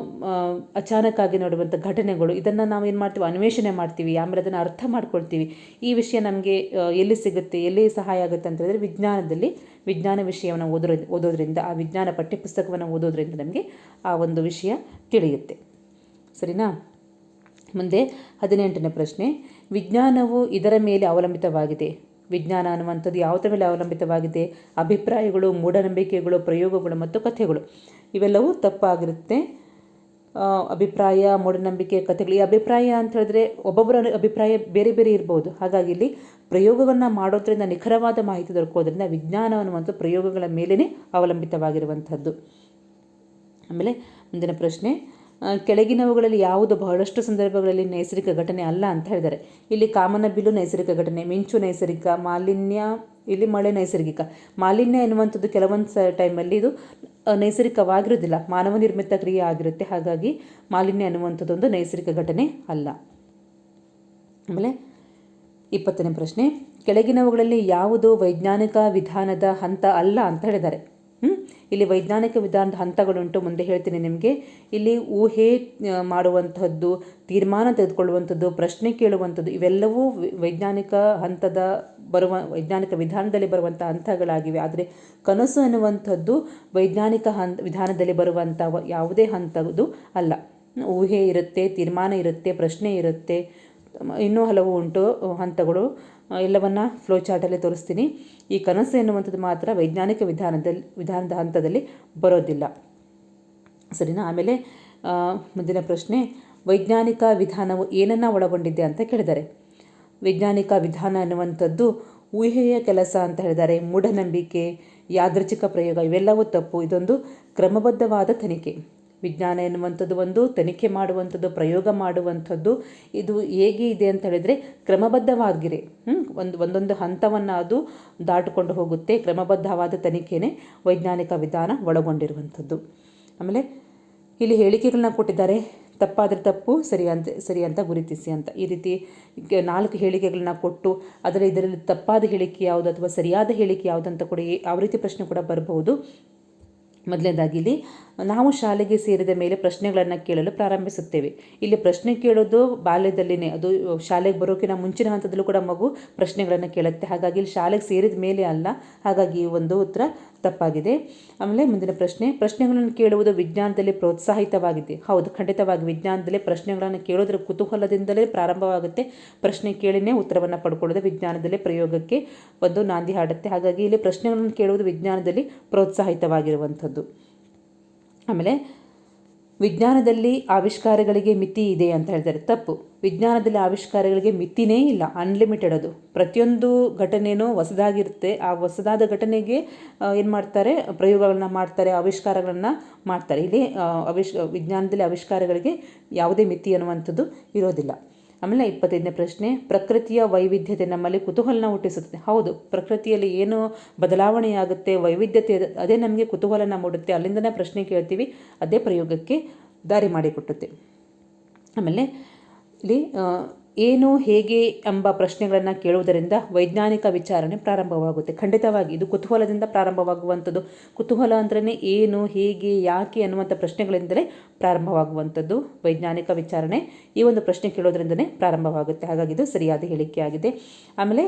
ಅಚಾನಕ್ಕಾಗಿ ನೋಡುವಂಥ ಘಟನೆಗಳು, ಇದನ್ನು ನಾವು ಏನು ಮಾಡ್ತೀವಿ, ಅನ್ವೇಷಣೆ ಮಾಡ್ತೀವಿ, ಆಮೇಲೆ ಅದನ್ನು ಅರ್ಥ ಮಾಡ್ಕೊಳ್ತೀವಿ. ಈ ವಿಷಯ ನಮಗೆ ಎಲ್ಲಿ ಸಿಗುತ್ತೆ, ಎಲ್ಲಿ ಸಹಾಯ ಆಗುತ್ತೆ ಅಂತ ಹೇಳಿದ್ರೆ ವಿಜ್ಞಾನದಲ್ಲಿ, ವಿಜ್ಞಾನ ವಿಷಯವನ್ನು ಓದೋದ್ರಿಂದ, ಆ ವಿಜ್ಞಾನ ಪಠ್ಯಪುಸ್ತಕವನ್ನು ಓದೋದ್ರಿಂದ ನಮಗೆ ಆ ಒಂದು ವಿಷಯ ತಿಳಿಯುತ್ತೆ. ಸರಿನಾ? ಮುಂದೆ 18ನೇ ಪ್ರಶ್ನೆ, ವಿಜ್ಞಾನವು ಇದರ ಮೇಲೆ ಅವಲಂಬಿತವಾಗಿದೆ. ವಿಜ್ಞಾನ ಅನ್ನುವಂಥದ್ದು ಯಾವುದರ ಮೇಲೆ ಅವಲಂಬಿತವಾಗಿದೆ? ಅಭಿಪ್ರಾಯಗಳು, ಮೂಢನಂಬಿಕೆಗಳು, ಪ್ರಯೋಗಗಳು ಮತ್ತು ಕಥೆಗಳು. ಇವೆಲ್ಲವೂ ತಪ್ಪಾಗಿರುತ್ತೆ. ಅಭಿಪ್ರಾಯ, ಮೂಢನಂಬಿಕೆ, ಕಥೆಗಳು. ಈ ಅಭಿಪ್ರಾಯ ಅಂತ ಹೇಳಿದ್ರೆ ಒಬ್ಬೊಬ್ಬರ ಅಭಿಪ್ರಾಯ ಬೇರೆ ಬೇರೆ ಇರ್ಬೋದು. ಹಾಗಾಗಿ ಇಲ್ಲಿ ಪ್ರಯೋಗವನ್ನು ಮಾಡೋದ್ರಿಂದ, ನಿಖರವಾದ ಮಾಹಿತಿ ದೊರಕೋದ್ರಿಂದ ವಿಜ್ಞಾನ ಅನ್ನುವಂಥ ಪ್ರಯೋಗಗಳ ಮೇಲೇ ಅವಲಂಬಿತವಾಗಿರುವಂಥದ್ದು. ಆಮೇಲೆ ಮುಂದಿನ ಪ್ರಶ್ನೆ, ಕೆಳಗಿನವುಗಳಲ್ಲಿ ಯಾವುದು ಬಹಳಷ್ಟು ಸಂದರ್ಭಗಳಲ್ಲಿ ನೈಸರ್ಗಿಕ ಘಟನೆ ಅಲ್ಲ ಅಂತ ಹೇಳಿದ್ದಾರೆ. ಇಲ್ಲಿ ಕಾಮನಬಿಲ್ಲು ನೈಸರ್ಗಿಕ ಘಟನೆ, ಮಿಂಚು ನೈಸರ್ಗಿಕ, ಮಾಲಿನ್ಯ, ಇಲ್ಲಿ ಮಳೆ ನೈಸರ್ಗಿಕ. ಮಾಲಿನ್ಯ ಎನ್ನುವಂಥದ್ದು ಕೆಲವೊಂದು ಟೈಮಲ್ಲಿ ಇದು ನೈಸರ್ಗಿಕವಾಗಿರೋದಿಲ್ಲ, ಮಾನವ ನಿರ್ಮಿತ ಕ್ರಿಯೆ ಆಗಿರುತ್ತೆ. ಹಾಗಾಗಿ ಮಾಲಿನ್ಯ ಅನ್ನುವಂಥದ್ದು ಒಂದು ನೈಸರ್ಗಿಕ ಘಟನೆ ಅಲ್ಲ. ಆಮೇಲೆ 20ನೇ ಪ್ರಶ್ನೆ, ಕೆಳಗಿನವುಗಳಲ್ಲಿ ಯಾವುದು ವೈಜ್ಞಾನಿಕ ವಿಧಾನದ ಹಂತ ಅಲ್ಲ ಅಂತ ಹೇಳಿದ್ದಾರೆ. ಇಲ್ಲಿ ವೈಜ್ಞಾನಿಕ ವಿಧಾನದ ಹಂತಗಳುಂಟು, ಮುಂದೆ ಹೇಳ್ತೀನಿ ನಿಮಗೆ. ಇಲ್ಲಿ ಊಹೆ ಮಾಡುವಂಥದ್ದು, ತೀರ್ಮಾನ ತೆಗೆದುಕೊಳ್ಳುವಂಥದ್ದು, ಪ್ರಶ್ನೆ ಕೇಳುವಂಥದ್ದು, ಇವೆಲ್ಲವೂ ವೈಜ್ಞಾನಿಕ ವೈಜ್ಞಾನಿಕ ವಿಧಾನದಲ್ಲಿ ಬರುವಂಥ ಹಂತಗಳಾಗಿವೆ. ಆದರೆ ಕನಸು ಅನ್ನುವಂಥದ್ದು ವೈಜ್ಞಾನಿಕ ವಿಧಾನದಲ್ಲಿ ಬರುವಂಥ ಯಾವುದೇ ಹಂತದ್ದು ಅಲ್ಲ. ಊಹೆ ಇರುತ್ತೆ, ತೀರ್ಮಾನ ಇರುತ್ತೆ, ಪ್ರಶ್ನೆ ಇರುತ್ತೆ, ಇನ್ನೂ ಹಲವು ಉಂಟು ಹಂತಗಳು. ಎಲ್ಲವನ್ನು ಫ್ಲೋ ಚಾರ್ಟಲ್ಲಿ ತೋರಿಸ್ತೀನಿ. ಈ ಕನಸು ಎನ್ನುವಂಥದ್ದು ಮಾತ್ರ ವೈಜ್ಞಾನಿಕ ವಿಧಾನದ ಹಂತದಲ್ಲಿ ಬರೋದಿಲ್ಲ. ಸರಿನಾ? ಆಮೇಲೆ ಮುಂದಿನ ಪ್ರಶ್ನೆ, ವೈಜ್ಞಾನಿಕ ವಿಧಾನವು ಏನನ್ನು ಒಳಗೊಂಡಿದೆ ಅಂತ ಕೇಳಿದ್ದಾರೆ. ವೈಜ್ಞಾನಿಕ ವಿಧಾನ ಅನ್ನುವಂಥದ್ದು ಊಹೆಯ ಕೆಲಸ ಅಂತ ಹೇಳಿದ್ದಾರೆ. ಮೂಢನಂಬಿಕೆ, ಯಾದೃಚ್ಛಿಕ ಪ್ರಯೋಗ ಇವೆಲ್ಲವೂ ತಪ್ಪು. ಇದೊಂದು ಕ್ರಮಬದ್ಧವಾದ ತನಿಖೆ. ವಿಜ್ಞಾನ ಎನ್ನುವಂಥದ್ದು ಒಂದು ತನಿಖೆ ಮಾಡುವಂಥದ್ದು, ಪ್ರಯೋಗ ಮಾಡುವಂಥದ್ದು. ಇದು ಹೇಗೆ ಇದೆ ಅಂತ ಹೇಳಿದರೆ ಕ್ರಮಬದ್ಧವಾಗಿರೆ ಒಂದೊಂದು ಹಂತವನ್ನು ಅದು ದಾಟಿಕೊಂಡು ಹೋಗುತ್ತೆ. ಕ್ರಮಬದ್ಧವಾದ ತನಿಖೆನೇ ವೈಜ್ಞಾನಿಕ ವಿಧಾನ ಒಳಗೊಂಡಿರುವಂಥದ್ದು. ಆಮೇಲೆ ಇಲ್ಲಿ ಹೇಳಿಕೆಗಳನ್ನ ಕೊಟ್ಟಿದ್ದಾರೆ. ತಪ್ಪಾದರೆ ತಪ್ಪು, ಸರಿ ಅಂತ ಗುರುತಿಸಿ ಅಂತ. ಈ ರೀತಿ 4 ಹೇಳಿಕೆಗಳನ್ನ ಕೊಟ್ಟು ಇದರಲ್ಲಿ ತಪ್ಪಾದ ಹೇಳಿಕೆ ಯಾವುದು ಅಥವಾ ಸರಿಯಾದ ಹೇಳಿಕೆ ಯಾವುದು ಅಂತ ಕೂಡ ಯಾವ ರೀತಿ ಪ್ರಶ್ನೆ ಕೂಡ ಬರಬಹುದು. ಮೊದಲನೇದಾಗಿ ಇಲ್ಲಿ ನಾವು ಶಾಲೆಗೆ ಸೇರಿದ ಮೇಲೆ ಪ್ರಶ್ನೆಗಳನ್ನು ಕೇಳಲು ಪ್ರಾರಂಭಿಸುತ್ತೇವೆ. ಇಲ್ಲಿ ಪ್ರಶ್ನೆ ಕೇಳೋದು ಬಾಲ್ಯದಲ್ಲಿನೇ, ಅದು ಶಾಲೆಗೆ ಬರೋಕ್ಕಿಂತ ಮುಂಚಿನ ಹಂತದಲ್ಲೂ ಕೂಡ ಮಗು ಪ್ರಶ್ನೆಗಳನ್ನು ಕೇಳುತ್ತೆ. ಹಾಗಾಗಿ ಇಲ್ಲಿ ಶಾಲೆಗೆ ಸೇರಿದ ಮೇಲೆ ಅಲ್ಲ. ಹಾಗಾಗಿ ಒಂದು ಉತ್ತರ ತಪ್ಪಾಗಿದೆ. ಆಮೇಲೆ ಮುಂದಿನ ಪ್ರಶ್ನೆಗಳನ್ನು ಕೇಳುವುದು ವಿಜ್ಞಾನದಲ್ಲಿ ಪ್ರೋತ್ಸಾಹಿತವಾಗಿದೆ. ಹೌದು, ಖಂಡಿತವಾಗಿ ವಿಜ್ಞಾನದಲ್ಲಿ ಪ್ರಶ್ನೆಗಳನ್ನು ಕೇಳೋದ್ರ ಕುತೂಹಲದಿಂದಲೇ ಪ್ರಾರಂಭವಾಗುತ್ತೆ. ಪ್ರಶ್ನೆ ಕೇಳಿನೇ ಉತ್ತರವನ್ನು ಪಡ್ಕೊಳ್ಳೋದು ವಿಜ್ಞಾನದಲ್ಲಿ ಪ್ರಯೋಗಕ್ಕೆ ಒಂದು ನಾಂದಿ ಹಾಡುತ್ತೆ. ಹಾಗಾಗಿ ಇಲ್ಲಿ ಪ್ರಶ್ನೆಗಳನ್ನು ಕೇಳುವುದು ವಿಜ್ಞಾನದಲ್ಲಿ ಪ್ರೋತ್ಸಾಹಿತವಾಗಿರುವಂಥದ್ದು. ಆಮೇಲೆ ವಿಜ್ಞಾನದಲ್ಲಿ ಆವಿಷ್ಕಾರಗಳಿಗೆ ಮಿತಿ ಇದೆ ಅಂತ ಹೇಳ್ತಾರೆ. ತಪ್ಪು. ವಿಜ್ಞಾನದಲ್ಲಿ ಆವಿಷ್ಕಾರಗಳಿಗೆ ಮಿತಿನೇ ಇಲ್ಲ, ಅನ್ಲಿಮಿಟೆಡ್. ಅದು ಪ್ರತಿಯೊಂದು ಘಟನೆಯೂ ಹೊಸದಾಗಿರುತ್ತೆ. ಆ ಹೊಸದಾದ ಘಟನೆಗೆ ಏನು ಮಾಡ್ತಾರೆ, ಪ್ರಯೋಗಗಳನ್ನ ಮಾಡ್ತಾರೆ, ಆವಿಷ್ಕಾರಗಳನ್ನು ಮಾಡ್ತಾರೆ. ಇಲ್ಲಿ ವಿಜ್ಞಾನದಲ್ಲಿ ಆವಿಷ್ಕಾರಗಳಿಗೆ ಯಾವುದೇ ಮಿತಿ ಅನ್ನುವಂಥದ್ದು ಇರೋದಿಲ್ಲ. ಆಮೇಲೆ 25ನೇ ಪ್ರಶ್ನೆ, ಪ್ರಕೃತಿಯ ವೈವಿಧ್ಯತೆ ನಮ್ಮಲ್ಲಿ ಕುತೂಹಲನ ಹುಟ್ಟಿಸುತ್ತದೆ. ಹೌದು, ಪ್ರಕೃತಿಯಲ್ಲಿ ಏನು ಬದಲಾವಣೆಯಾಗುತ್ತೆ, ವೈವಿಧ್ಯತೆ, ಅದೇ ನಮಗೆ ಕುತೂಹಲನ ಮೂಡುತ್ತೆ. ಅಲ್ಲಿಂದನೇ ಪ್ರಶ್ನೆ ಕೇಳ್ತೀವಿ, ಅದೇ ಪ್ರಯೋಗಕ್ಕೆ ದಾರಿ ಮಾಡಿಕೊಟ್ಟುತ್ತೆ. ಆಮೇಲೆ ಇಲ್ಲಿ ಏನು, ಹೇಗೆ ಎಂಬ ಪ್ರಶ್ನೆಗಳನ್ನು ಕೇಳುವುದರಿಂದ ವೈಜ್ಞಾನಿಕ ವಿಚಾರಣೆ ಪ್ರಾರಂಭವಾಗುತ್ತೆ. ಖಂಡಿತವಾಗಿ ಇದು ಕುತೂಹಲದಿಂದ ಪ್ರಾರಂಭವಾಗುವಂಥದ್ದು. ಕುತೂಹಲ ಅಂದ್ರೆ ಏನು, ಹೇಗೆ, ಯಾಕೆ ಅನ್ನುವಂಥ ಪ್ರಶ್ನೆಗಳಿಂದಲೇ ಪ್ರಾರಂಭವಾಗುವಂಥದ್ದು ವೈಜ್ಞಾನಿಕ ವಿಚಾರಣೆ. ಈ ಒಂದು ಪ್ರಶ್ನೆ ಕೇಳೋದ್ರಿಂದಲೇ ಪ್ರಾರಂಭವಾಗುತ್ತೆ. ಹಾಗಾಗಿ ಇದು ಸರಿಯಾದ ಹೇಳಿಕೆಯಾಗಿದೆ. ಆಮೇಲೆ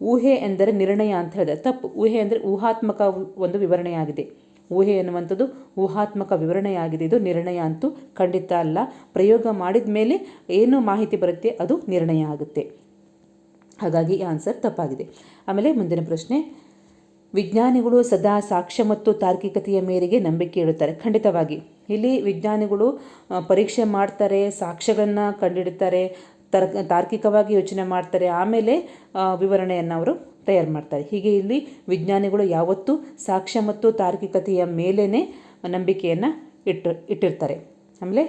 ಊಹೆ ಎಂದರೆ ನಿರ್ಣಯ ಅಂತ ಹೇಳಿದೆ. ತಪ್ಪು. ಊಹೆ ಅಂದರೆ ಊಹಾತ್ಮಕ ಒಂದು ವಿವರಣೆಯಾಗಿದೆ. ಊಹೆ ಎನ್ನುವಂಥದ್ದು ಊಹಾತ್ಮಕ ವಿವರಣೆಯಾಗಿದೆ. ಇದು ನಿರ್ಣಯ ಅಂತೂ ಖಂಡಿತ ಅಲ್ಲ. ಪ್ರಯೋಗ ಮಾಡಿದ ಮೇಲೆ ಏನು ಮಾಹಿತಿ ಬರುತ್ತೆ ಅದು ನಿರ್ಣಯ ಆಗುತ್ತೆ. ಹಾಗಾಗಿ ಈ ಆನ್ಸರ್ ತಪ್ಪಾಗಿದೆ. ಆಮೇಲೆ ಮುಂದಿನ ಪ್ರಶ್ನೆ, ವಿಜ್ಞಾನಿಗಳು ಸದಾ ಸಾಕ್ಷ್ಯ ಮತ್ತು ತಾರ್ಕಿಕತೆಯ ಮೇರೆಗೆ ನಂಬಿಕೆ ಇಡುತ್ತಾರೆ. ಖಂಡಿತವಾಗಿ ಇಲ್ಲಿ ವಿಜ್ಞಾನಿಗಳು ಪರೀಕ್ಷೆ ಮಾಡ್ತಾರೆ, ಸಾಕ್ಷ್ಯಗಳನ್ನು ಕಂಡುಹಿಡ್ತಾರೆ, ತಾರ್ಕಿಕವಾಗಿ ಯೋಚನೆ ಮಾಡ್ತಾರೆ, ಆಮೇಲೆ ವಿವರಣೆಯನ್ನು ಅವರು ತಯಾರು ಮಾಡ್ತಾರೆ. ಹೀಗೆ ಇಲ್ಲಿ ವಿಜ್ಞಾನಿಗಳು ಯಾವತ್ತೂ ಸಾಕ್ಷ್ಯ ಮತ್ತು ತಾರ್ಕಿಕತೆಯ ಮೇಲೇ ನಂಬಿಕೆಯನ್ನು ಇಟ್ಟಿರ್ತಾರೆ. ಆಮೇಲೆ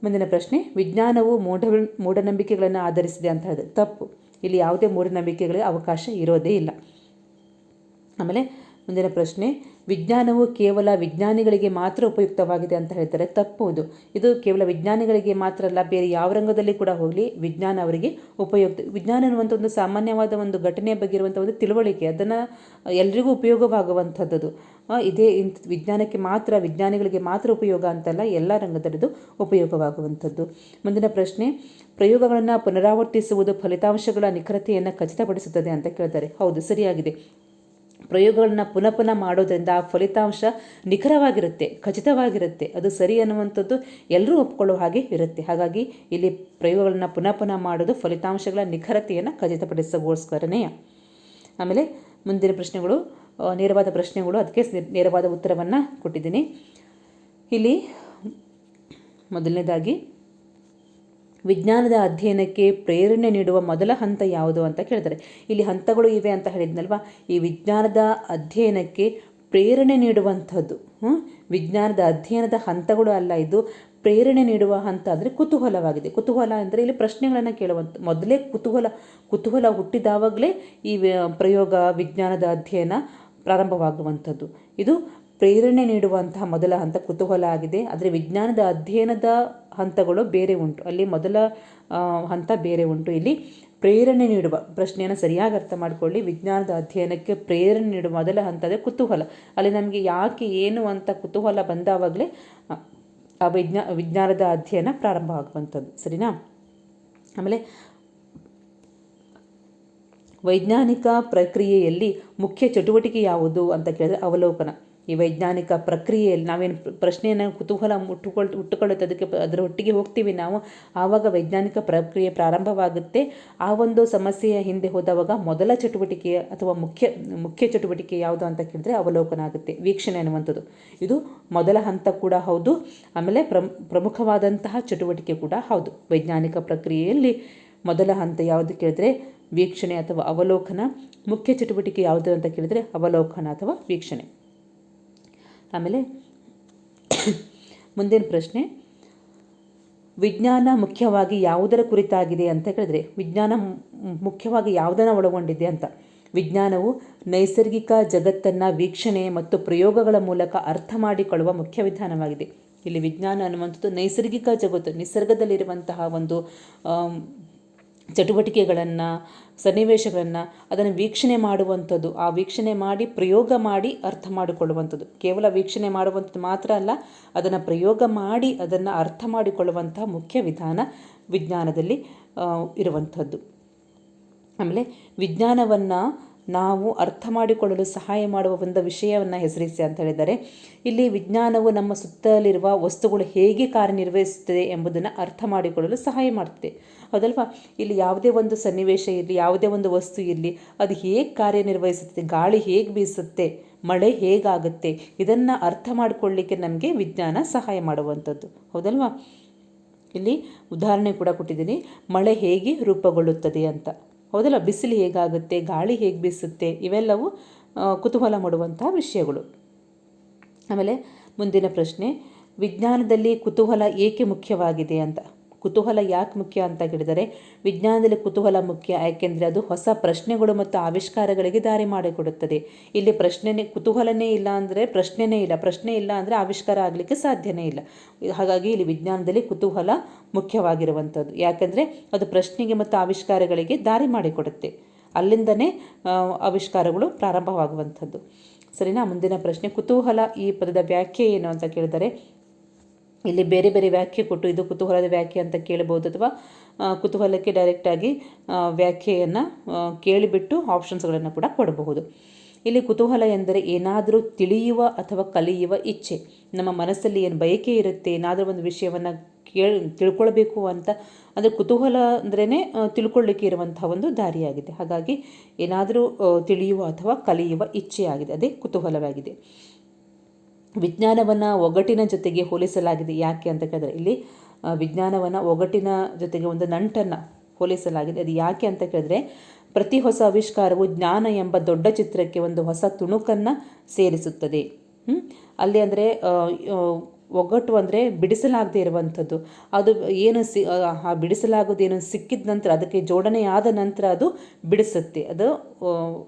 ಮುಂದಿನ ಪ್ರಶ್ನೆ, ವಿಜ್ಞಾನವು ಮೂಢನಂಬಿಕೆಗಳನ್ನು ಆಧರಿಸಿದೆ ಅಂತ ಹೇಳಿದೆ. ತಪ್ಪು. ಇಲ್ಲಿ ಯಾವುದೇ ಮೂಢನಂಬಿಕೆಗಳಿಗೆ ಅವಕಾಶ ಇರೋದೇ ಇಲ್ಲ. ಆಮೇಲೆ ಮುಂದಿನ ಪ್ರಶ್ನೆ, ವಿಜ್ಞಾನವು ಕೇವಲ ವಿಜ್ಞಾನಿಗಳಿಗೆ ಮಾತ್ರ ಉಪಯುಕ್ತವಾಗಿದೆ ಅಂತ ಹೇಳ್ತಾರೆ. ತಪ್ಪುವುದು. ಇದು ಕೇವಲ ವಿಜ್ಞಾನಿಗಳಿಗೆ ಮಾತ್ರ ಅಲ್ಲ, ಬೇರೆ ಯಾವ ರಂಗದಲ್ಲಿ ಕೂಡ ಹೋಗಲಿ ವಿಜ್ಞಾನ ಅವರಿಗೆ ಉಪಯುಕ್ತ. ವಿಜ್ಞಾನ ಅನ್ನುವಂಥ ಒಂದು ಸಾಮಾನ್ಯವಾದ ಒಂದು ಘಟನೆಯ ಬಗ್ಗೆ ಇರುವಂಥ ಒಂದು ತಿಳುವಳಿಕೆ, ಅದನ್ನು ಎಲ್ರಿಗೂ ಉಪಯೋಗವಾಗುವಂಥದ್ದು. ಇದೇ ವಿಜ್ಞಾನಕ್ಕೆ ಮಾತ್ರ, ವಿಜ್ಞಾನಿಗಳಿಗೆ ಮಾತ್ರ ಉಪಯೋಗ ಅಂತಲ್ಲ, ಎಲ್ಲ ರಂಗದಲ್ಲಿದು ಉಪಯೋಗವಾಗುವಂಥದ್ದು. ಮುಂದಿನ ಪ್ರಶ್ನೆ, ಪ್ರಯೋಗಗಳನ್ನು ಪುನರಾವರ್ತಿಸುವುದು ಫಲಿತಾಂಶಗಳ ನಿಖರತೆಯನ್ನು ಖಚಿತಪಡಿಸುತ್ತದೆ ಅಂತ ಕೇಳ್ತಾರೆ. ಹೌದು, ಸರಿಯಾಗಿದೆ. ಪ್ರಯೋಗಗಳನ್ನ ಪುನಃ ಮಾಡೋದ್ರಿಂದ ಆ ಫಲಿತಾಂಶ ನಿಖರವಾಗಿರುತ್ತೆ, ಖಚಿತವಾಗಿರುತ್ತೆ. ಅದು ಸರಿ ಅನ್ನುವಂಥದ್ದು ಎಲ್ಲರೂ ಒಪ್ಕೊಳ್ಳೋ ಹಾಗೆ ಇರುತ್ತೆ. ಹಾಗಾಗಿ ಇಲ್ಲಿ ಪ್ರಯೋಗಗಳನ್ನ ಪುನಃ ಮಾಡೋದು ಫಲಿತಾಂಶಗಳ ನಿಖರತೆಯನ್ನು ಖಚಿತಪಡಿಸೋಗೋಸ್ಕರನೇ. ಆಮೇಲೆ ಮುಂದಿನ ಪ್ರಶ್ನೆಗಳು ನೇರವಾದ ಪ್ರಶ್ನೆಗಳು, ಅದಕ್ಕೆ ನೇರವಾದ ಉತ್ತರವನ್ನು ಕೊಟ್ಟಿದ್ದೀನಿ. ಇಲ್ಲಿ ಮೊದಲನೇದಾಗಿ, ವಿಜ್ಞಾನದ ಅಧ್ಯಯನಕ್ಕೆ ಪ್ರೇರಣೆ ನೀಡುವ ಮೊದಲ ಹಂತ ಯಾವುದು ಅಂತ ಕೇಳಿದರೆ, ಇಲ್ಲಿ ಹಂತಗಳು ಇವೆ ಅಂತ ಹೇಳಿದ್ನಲ್ವ. ಈ ವಿಜ್ಞಾನದ ಅಧ್ಯಯನಕ್ಕೆ ಪ್ರೇರಣೆ ನೀಡುವಂಥದ್ದು, ವಿಜ್ಞಾನದ ಅಧ್ಯಯನದ ಹಂತಗಳು ಅಲ್ಲ, ಇದು ಪ್ರೇರಣೆ ನೀಡುವ ಹಂತ ಅಂದರೆ ಕುತೂಹಲವಾಗಿದೆ. ಕುತೂಹಲ ಅಂದರೆ ಇಲ್ಲಿ ಪ್ರಶ್ನೆಗಳನ್ನು ಕೇಳುವಂಥ ಮೊದಲೇ ಕುತೂಹಲ ಹುಟ್ಟಿದಾವಾಗಲೇ ಈ ಪ್ರಯೋಗ, ವಿಜ್ಞಾನದ ಅಧ್ಯಯನ ಪ್ರಾರಂಭವಾಗುವಂಥದ್ದು. ಇದು ಪ್ರೇರಣೆ ನೀಡುವಂತಹ ಮೊದಲ ಹಂತ ಕುತೂಹಲ ಆಗಿದೆ. ಆದರೆ ವಿಜ್ಞಾನದ ಅಧ್ಯಯನದ ಹಂತಗಳು ಬೇರೆ ಉಂಟು. ಅಲ್ಲಿ ಮೊದಲ ಹಂತ ಬೇರೆ ಉಂಟು. ಇಲ್ಲಿ ಪ್ರೇರಣೆ ನೀಡುವ, ಪ್ರಶ್ನೆಯನ್ನು ಸರಿಯಾಗಿ ಅರ್ಥ ಮಾಡಿಕೊಳ್ಳಿ. ವಿಜ್ಞಾನದ ಅಧ್ಯಯನಕ್ಕೆ ಪ್ರೇರಣೆ ನೀಡುವ ಮೊದಲ ಹಂತ ಅಂದರೆ ಕುತೂಹಲ. ಅಲ್ಲಿ ನಮಗೆ ಯಾಕೆ, ಏನು ಅಂತ ಕುತೂಹಲ ಬಂದಾವಾಗಲೇ ಆ ವಿಜ್ಞಾನದ ಅಧ್ಯಯನ ಪ್ರಾರಂಭ ಆಗುವಂಥದ್ದು. ಸರಿನಾ? ಆಮೇಲೆ ವೈಜ್ಞಾನಿಕ ಪ್ರಕ್ರಿಯೆಯಲ್ಲಿ ಮುಖ್ಯ ಚಟುವಟಿಕೆ ಯಾವುದು ಅಂತ ಕೇಳಿದ್ರೆ ಅವಲೋಕನ. ಈ ವೈಜ್ಞಾನಿಕ ಪ್ರಕ್ರಿಯೆಯಲ್ಲಿ ನಾವೇನು ಪ್ರಶ್ನೆಯನ್ನು ಕುತೂಹಲ ಹುಟ್ಟುಕೊಳ್ಳುತ್ತೆ, ಅದರ ಒಟ್ಟಿಗೆ ಹೋಗ್ತೀವಿ ನಾವು, ಆವಾಗ ವೈಜ್ಞಾನಿಕ ಪ್ರಕ್ರಿಯೆ ಪ್ರಾರಂಭವಾಗುತ್ತೆ. ಆ ಒಂದು ಸಮಸ್ಯೆಯ ಹಿಂದೆ ಹೋದವಾಗ ಮೊದಲ ಚಟುವಟಿಕೆ ಅಥವಾ ಮುಖ್ಯ ಚಟುವಟಿಕೆ ಯಾವುದು ಅಂತ ಕೇಳಿದ್ರೆ ಅವಲೋಕನ ಆಗುತ್ತೆ. ವೀಕ್ಷಣೆ ಅನ್ನುವಂಥದ್ದು ಇದು ಮೊದಲ ಹಂತ ಕೂಡ ಹೌದು. ಆಮೇಲೆ ಪ್ರಮುಖವಾದಂತಹ ಚಟುವಟಿಕೆ ಕೂಡ ಹೌದು. ವೈಜ್ಞಾನಿಕ ಪ್ರಕ್ರಿಯೆಯಲ್ಲಿ ಮೊದಲ ಹಂತ ಯಾವುದು ಕೇಳಿದ್ರೆ ವೀಕ್ಷಣೆ ಅಥವಾ ಅವಲೋಕನ. ಮುಖ್ಯ ಚಟುವಟಿಕೆ ಯಾವುದು ಅಂತ ಕೇಳಿದರೆ ಅವಲೋಕನ ಅಥವಾ ವೀಕ್ಷಣೆ. ಆಮೇಲೆ ಮುಂದಿನ ಪ್ರಶ್ನೆ, ವಿಜ್ಞಾನ ಮುಖ್ಯವಾಗಿ ಯಾವುದರ ಕುರಿತಾಗಿದೆ ಅಂತ ಕೇಳಿದ್ರೆ ವಿಜ್ಞಾನ ಮುಖ್ಯವಾಗಿ ಯಾವುದನ್ನು ಒಳಗೊಂಡಿದೆ ಅಂತ. ವಿಜ್ಞಾನವು ನೈಸರ್ಗಿಕ ಜಗತ್ತನ್ನು ವೀಕ್ಷಣೆ ಮತ್ತು ಪ್ರಯೋಗಗಳ ಮೂಲಕ ಅರ್ಥ ಮಾಡಿಕೊಳ್ಳುವ ಮುಖ್ಯ ವಿಧಾನವಾಗಿದೆ. ಇಲ್ಲಿ ವಿಜ್ಞಾನ ಅನ್ನುವಂಥದ್ದು ನೈಸರ್ಗಿಕ ಜಗತ್ತು, ನಿಸರ್ಗದಲ್ಲಿರುವಂತಹ ಒಂದು ಚಟುವಟಿಕೆಗಳನ್ನು, ಸನ್ನಿವೇಶಗಳನ್ನು ಅದನ್ನು ವೀಕ್ಷಣೆ ಮಾಡುವಂಥದ್ದು, ಆ ವೀಕ್ಷಣೆ ಮಾಡಿ ಪ್ರಯೋಗ ಮಾಡಿ ಅರ್ಥ ಮಾಡಿಕೊಳ್ಳುವಂಥದ್ದು. ಕೇವಲ ವೀಕ್ಷಣೆ ಮಾಡುವಂಥದ್ದು ಮಾತ್ರ ಅಲ್ಲ, ಅದನ್ನು ಪ್ರಯೋಗ ಮಾಡಿ ಅದನ್ನು ಅರ್ಥ ಮಾಡಿಕೊಳ್ಳುವಂತಹ ಮುಖ್ಯ ವಿಧಾನ ವಿಜ್ಞಾನದಲ್ಲಿ ಇರುವಂಥದ್ದು. ಆಮೇಲೆ ವಿಜ್ಞಾನವನ್ನು ನಾವು ಅರ್ಥ ಮಾಡಿಕೊಳ್ಳಲು ಸಹಾಯ ಮಾಡುವ ಒಂದು ವಿಷಯವನ್ನು ಹೆಸರಿಸಿ ಅಂತ ಹೇಳಿದ್ದಾರೆ. ಇಲ್ಲಿ ವಿಜ್ಞಾನವು ನಮ್ಮ ಸುತ್ತಲಿರುವ ವಸ್ತುಗಳು ಹೇಗೆ ಕಾರ್ಯನಿರ್ವಹಿಸುತ್ತದೆ ಎಂಬುದನ್ನು ಅರ್ಥ ಮಾಡಿಕೊಳ್ಳಲು ಸಹಾಯ ಮಾಡುತ್ತದೆ. ಹೌದಲ್ವಾ? ಇಲ್ಲಿ ಯಾವುದೇ ಒಂದು ಸನ್ನಿವೇಶ ಇರಲಿ, ಯಾವುದೇ ಒಂದು ವಸ್ತು ಇರಲಿ, ಅದು ಹೇಗೆ ಕಾರ್ಯನಿರ್ವಹಿಸುತ್ತೆ, ಗಾಳಿ ಹೇಗೆ ಬೀಸುತ್ತೆ, ಮಳೆ ಹೇಗಾಗುತ್ತೆ, ಇದನ್ನು ಅರ್ಥ ಮಾಡಿಕೊಳ್ಳಲಿಕ್ಕೆ ನಮಗೆ ವಿಜ್ಞಾನ ಸಹಾಯ ಮಾಡುವಂಥದ್ದು. ಹೌದಲ್ವಾ? ಇಲ್ಲಿ ಉದಾಹರಣೆ ಕೂಡ ಕೊಟ್ಟಿದ್ದೀನಿ, ಮಳೆ ಹೇಗೆ ರೂಪುಗೊಳ್ಳುತ್ತದೆ ಅಂತ. ಹೌದಲ್ಲ? ಬಿಸಿಲು ಹೇಗಾಗುತ್ತೆ, ಗಾಳಿ ಹೇಗೆ ಬೀಸುತ್ತೆ, ಇವೆಲ್ಲವೂ ಕುತೂಹಲ ಮೂಡುವಂತಹ ವಿಷಯಗಳು. ಆಮೇಲೆ ಮುಂದಿನ ಪ್ರಶ್ನೆ, ವಿಜ್ಞಾನದಲ್ಲಿ ಕುತೂಹಲ ಏಕೆ ಮುಖ್ಯವಾಗಿದೆ ಅಂತ. ಕುತೂಹಲ ಯಾಕೆ ಮುಖ್ಯ ಅಂತ ಕೇಳಿದರೆ, ವಿಜ್ಞಾನದಲ್ಲಿ ಕುತೂಹಲ ಮುಖ್ಯ ಯಾಕೆಂದರೆ ಅದು ಹೊಸ ಪ್ರಶ್ನೆಗಳು ಮತ್ತು ಆವಿಷ್ಕಾರಗಳಿಗೆ ದಾರಿ ಮಾಡಿಕೊಡುತ್ತದೆ. ಇಲ್ಲಿ ಕುತೂಹಲನೇ ಇಲ್ಲ ಅಂದರೆ ಪ್ರಶ್ನೆನೇ ಇಲ್ಲ, ಪ್ರಶ್ನೆ ಇಲ್ಲ ಅಂದರೆ ಆವಿಷ್ಕಾರ ಆಗಲಿಕ್ಕೆ ಸಾಧ್ಯನೇ ಇಲ್ಲ. ಹಾಗಾಗಿ ಇಲ್ಲಿ ವಿಜ್ಞಾನದಲ್ಲಿ ಕುತೂಹಲ ಮುಖ್ಯವಾಗಿರುವಂಥದ್ದು. ಯಾಕೆಂದರೆ ಅದು ಪ್ರಶ್ನೆಗೆ ಮತ್ತು ಆವಿಷ್ಕಾರಗಳಿಗೆ ದಾರಿ ಮಾಡಿಕೊಡುತ್ತೆ. ಅಲ್ಲಿಂದನೇ ಆವಿಷ್ಕಾರಗಳು ಪ್ರಾರಂಭವಾಗುವಂಥದ್ದು. ಸರಿನಾ? ಮುಂದಿನ ಪ್ರಶ್ನೆ, ಕುತೂಹಲ ಈ ಪದದ ವ್ಯಾಖ್ಯೆ ಏನು ಅಂತ ಕೇಳಿದರೆ, ಇಲ್ಲಿ ಬೇರೆ ಬೇರೆ ವ್ಯಾಖ್ಯೆ ಕೊಟ್ಟು ಇದು ಕುತೂಹಲದ ವ್ಯಾಖ್ಯೆ ಅಂತ ಕೇಳಬಹುದು, ಅಥವಾ ಕುತೂಹಲಕ್ಕೆ ಡೈರೆಕ್ಟಾಗಿ ವ್ಯಾಖ್ಯೆಯನ್ನು ಕೇಳಿಬಿಟ್ಟು ಆಪ್ಷನ್ಸ್ಗಳನ್ನು ಕೂಡ ಕೊಡಬಹುದು. ಇಲ್ಲಿ ಕುತೂಹಲ ಎಂದರೆ ಏನಾದರೂ ತಿಳಿಯುವ ಅಥವಾ ಕಲಿಯುವ ಇಚ್ಛೆ. ನಮ್ಮ ಮನಸ್ಸಲ್ಲಿ ಏನು ಬಯಕೆ ಇರುತ್ತೆ, ಏನಾದರೂ ಒಂದು ವಿಷಯವನ್ನು ತಿಳ್ಕೊಳ್ಬೇಕು ಅಂತ, ಅಂದರೆ ಕುತೂಹಲ ಅಂದ್ರೇ ತಿಳ್ಕೊಳ್ಳಿಕ್ಕೆ ಇರುವಂತಹ ಒಂದು ದಾರಿಯಾಗಿದೆ. ಹಾಗಾಗಿ ಏನಾದರೂ ತಿಳಿಯುವ ಅಥವಾ ಕಲಿಯುವ ಇಚ್ಛೆಯಾಗಿದೆ, ಅದೇ ಕುತೂಹಲವಾಗಿದೆ. ವಿಜ್ಞಾನವನ್ನು ಒಗಟಿನ ಜೊತೆಗೆ ಹೋಲಿಸಲಾಗಿದೆ. ಯಾಕೆ ಅಂತ ಕೇಳಿದ್ರೆ, ಇಲ್ಲಿ ವಿಜ್ಞಾನವನ್ನು ಒಗಟಿನ ಜೊತೆಗೆ ಒಂದು ನಂಟನ್ನು ಹೋಲಿಸಲಾಗಿದೆ. ಅದು ಯಾಕೆ ಅಂತ ಕೇಳಿದ್ರೆ, ಪ್ರತಿ ಹೊಸ ಆವಿಷ್ಕಾರವು ಜ್ಞಾನ ಎಂಬ ದೊಡ್ಡ ಚಿತ್ರಕ್ಕೆ ಒಂದು ಹೊಸ ತುಣುಕನ್ನು ಸೇರಿಸುತ್ತದೆ. ಅಲ್ಲಿ ಅಂದರೆ ಒಗ್ಗಟ್ಟು ಅಂದರೆ ಬಿಡಿಸಲಾಗದೇ ಇರುವಂಥದ್ದು. ಅದು ಏನು ಆ ಬಿಡಿಸಲಾಗೋದೇನು ಸಿಕ್ಕಿದ ನಂತರ, ಅದಕ್ಕೆ ಜೋಡಣೆಯಾದ ನಂತರ ಅದು ಬಿಡಿಸುತ್ತೆ. ಅದು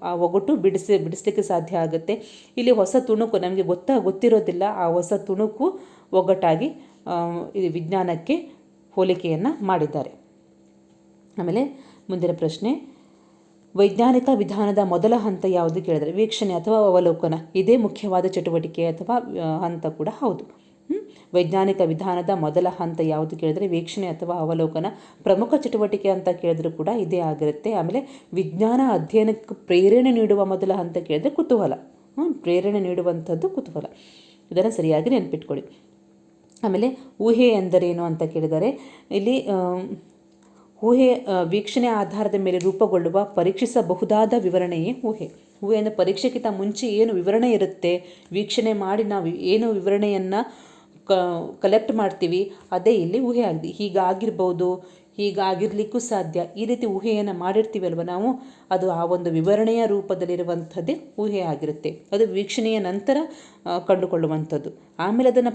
ಆ ಒಗ್ಗಟ್ಟು ಬಿಡಿಸಲಿಕ್ಕೆ ಸಾಧ್ಯ ಆಗುತ್ತೆ. ಇಲ್ಲಿ ಹೊಸ ತುಣುಕು ನಮಗೆ ಗೊತ್ತಿರೋದಿಲ್ಲ, ಆ ಹೊಸ ತುಣುಕು ಒಗ್ಗಟ್ಟಾಗಿ ಇದು ವಿಜ್ಞಾನಕ್ಕೆ ಹೋಲಿಕೆಯನ್ನು ಮಾಡಿದ್ದಾರೆ. ಆಮೇಲೆ ಮುಂದಿನ ಪ್ರಶ್ನೆ, ವೈಜ್ಞಾನಿಕ ವಿಧಾನದ ಮೊದಲ ಹಂತ ಯಾವುದು ಕೇಳಿದರೆ ವೀಕ್ಷಣೆ ಅಥವಾ ಅವಲೋಕನ. ಇದೇ ಮುಖ್ಯವಾದ ಚಟುವಟಿಕೆ ಅಥವಾ ಹಂತ ಕೂಡ ಹೌದು. ವೈಜ್ಞಾನಿಕ ವಿಧಾನದ ಮೊದಲ ಹಂತ ಯಾವುದು ಕೇಳಿದರೆ ವೀಕ್ಷಣೆ ಅಥವಾ ಅವಲೋಕನ. ಪ್ರಮುಖ ಚಟುವಟಿಕೆ ಅಂತ ಕೇಳಿದ್ರು ಕೂಡ ಇದೇ ಆಗಿರುತ್ತೆ. ಆಮೇಲೆ ವಿಜ್ಞಾನ ಅಧ್ಯಯನಕ್ಕೆ ಪ್ರೇರಣೆ ನೀಡುವ ಮೊದಲ ಹಂತ ಕೇಳಿದರೆ ಕುತೂಹಲ. ಪ್ರೇರಣೆ ನೀಡುವಂಥದ್ದು ಕುತೂಹಲ. ಇದನ್ನು ಸರಿಯಾಗಿ ನೆನಪಿಟ್ಕೊಳ್ಳಿ. ಆಮೇಲೆ ಊಹೆ ಎಂದರೇನು ಅಂತ ಕೇಳಿದರೆ, ಇಲ್ಲಿ ಊಹೆ ವೀಕ್ಷಣೆ ಆಧಾರದ ಮೇಲೆ ರೂಪುಗೊಳ್ಳುವ ಪರೀಕ್ಷಿಸಬಹುದಾದ ವಿವರಣೆಯೇ ಊಹೆ. ಊಹೆಯನ್ನು ಪರೀಕ್ಷೆಗಿಂತ ಮುಂಚೆ ಏನು ವಿವರಣೆ ಇರುತ್ತೆ, ವೀಕ್ಷಣೆ ಮಾಡಿ ನಾವು ಏನು ವಿವರಣೆಯನ್ನು ಕಲೆಕ್ಟ್ ಮಾಡ್ತೀವಿ, ಅದೇ ಇಲ್ಲಿ ಊಹೆ ಆಗಿದೆ. ಹೀಗಾಗಿರ್ಬೋದು, ಹೀಗಾಗಿರ್ಲಿಕ್ಕೂ ಸಾಧ್ಯ, ಈ ರೀತಿ ಊಹೆಯನ್ನು ಮಾಡಿರ್ತೀವಲ್ವ ನಾವು, ಅದು ಆ ಒಂದು ವಿವರಣೆಯ ರೂಪದಲ್ಲಿರುವಂಥದ್ದೇ ಊಹೆ ಆಗಿರುತ್ತೆ. ಅದು ವೀಕ್ಷಣೆಯ ನಂತರ ಕಂಡುಕೊಳ್ಳುವಂಥದ್ದು. ಆಮೇಲೆ ಅದನ್ನು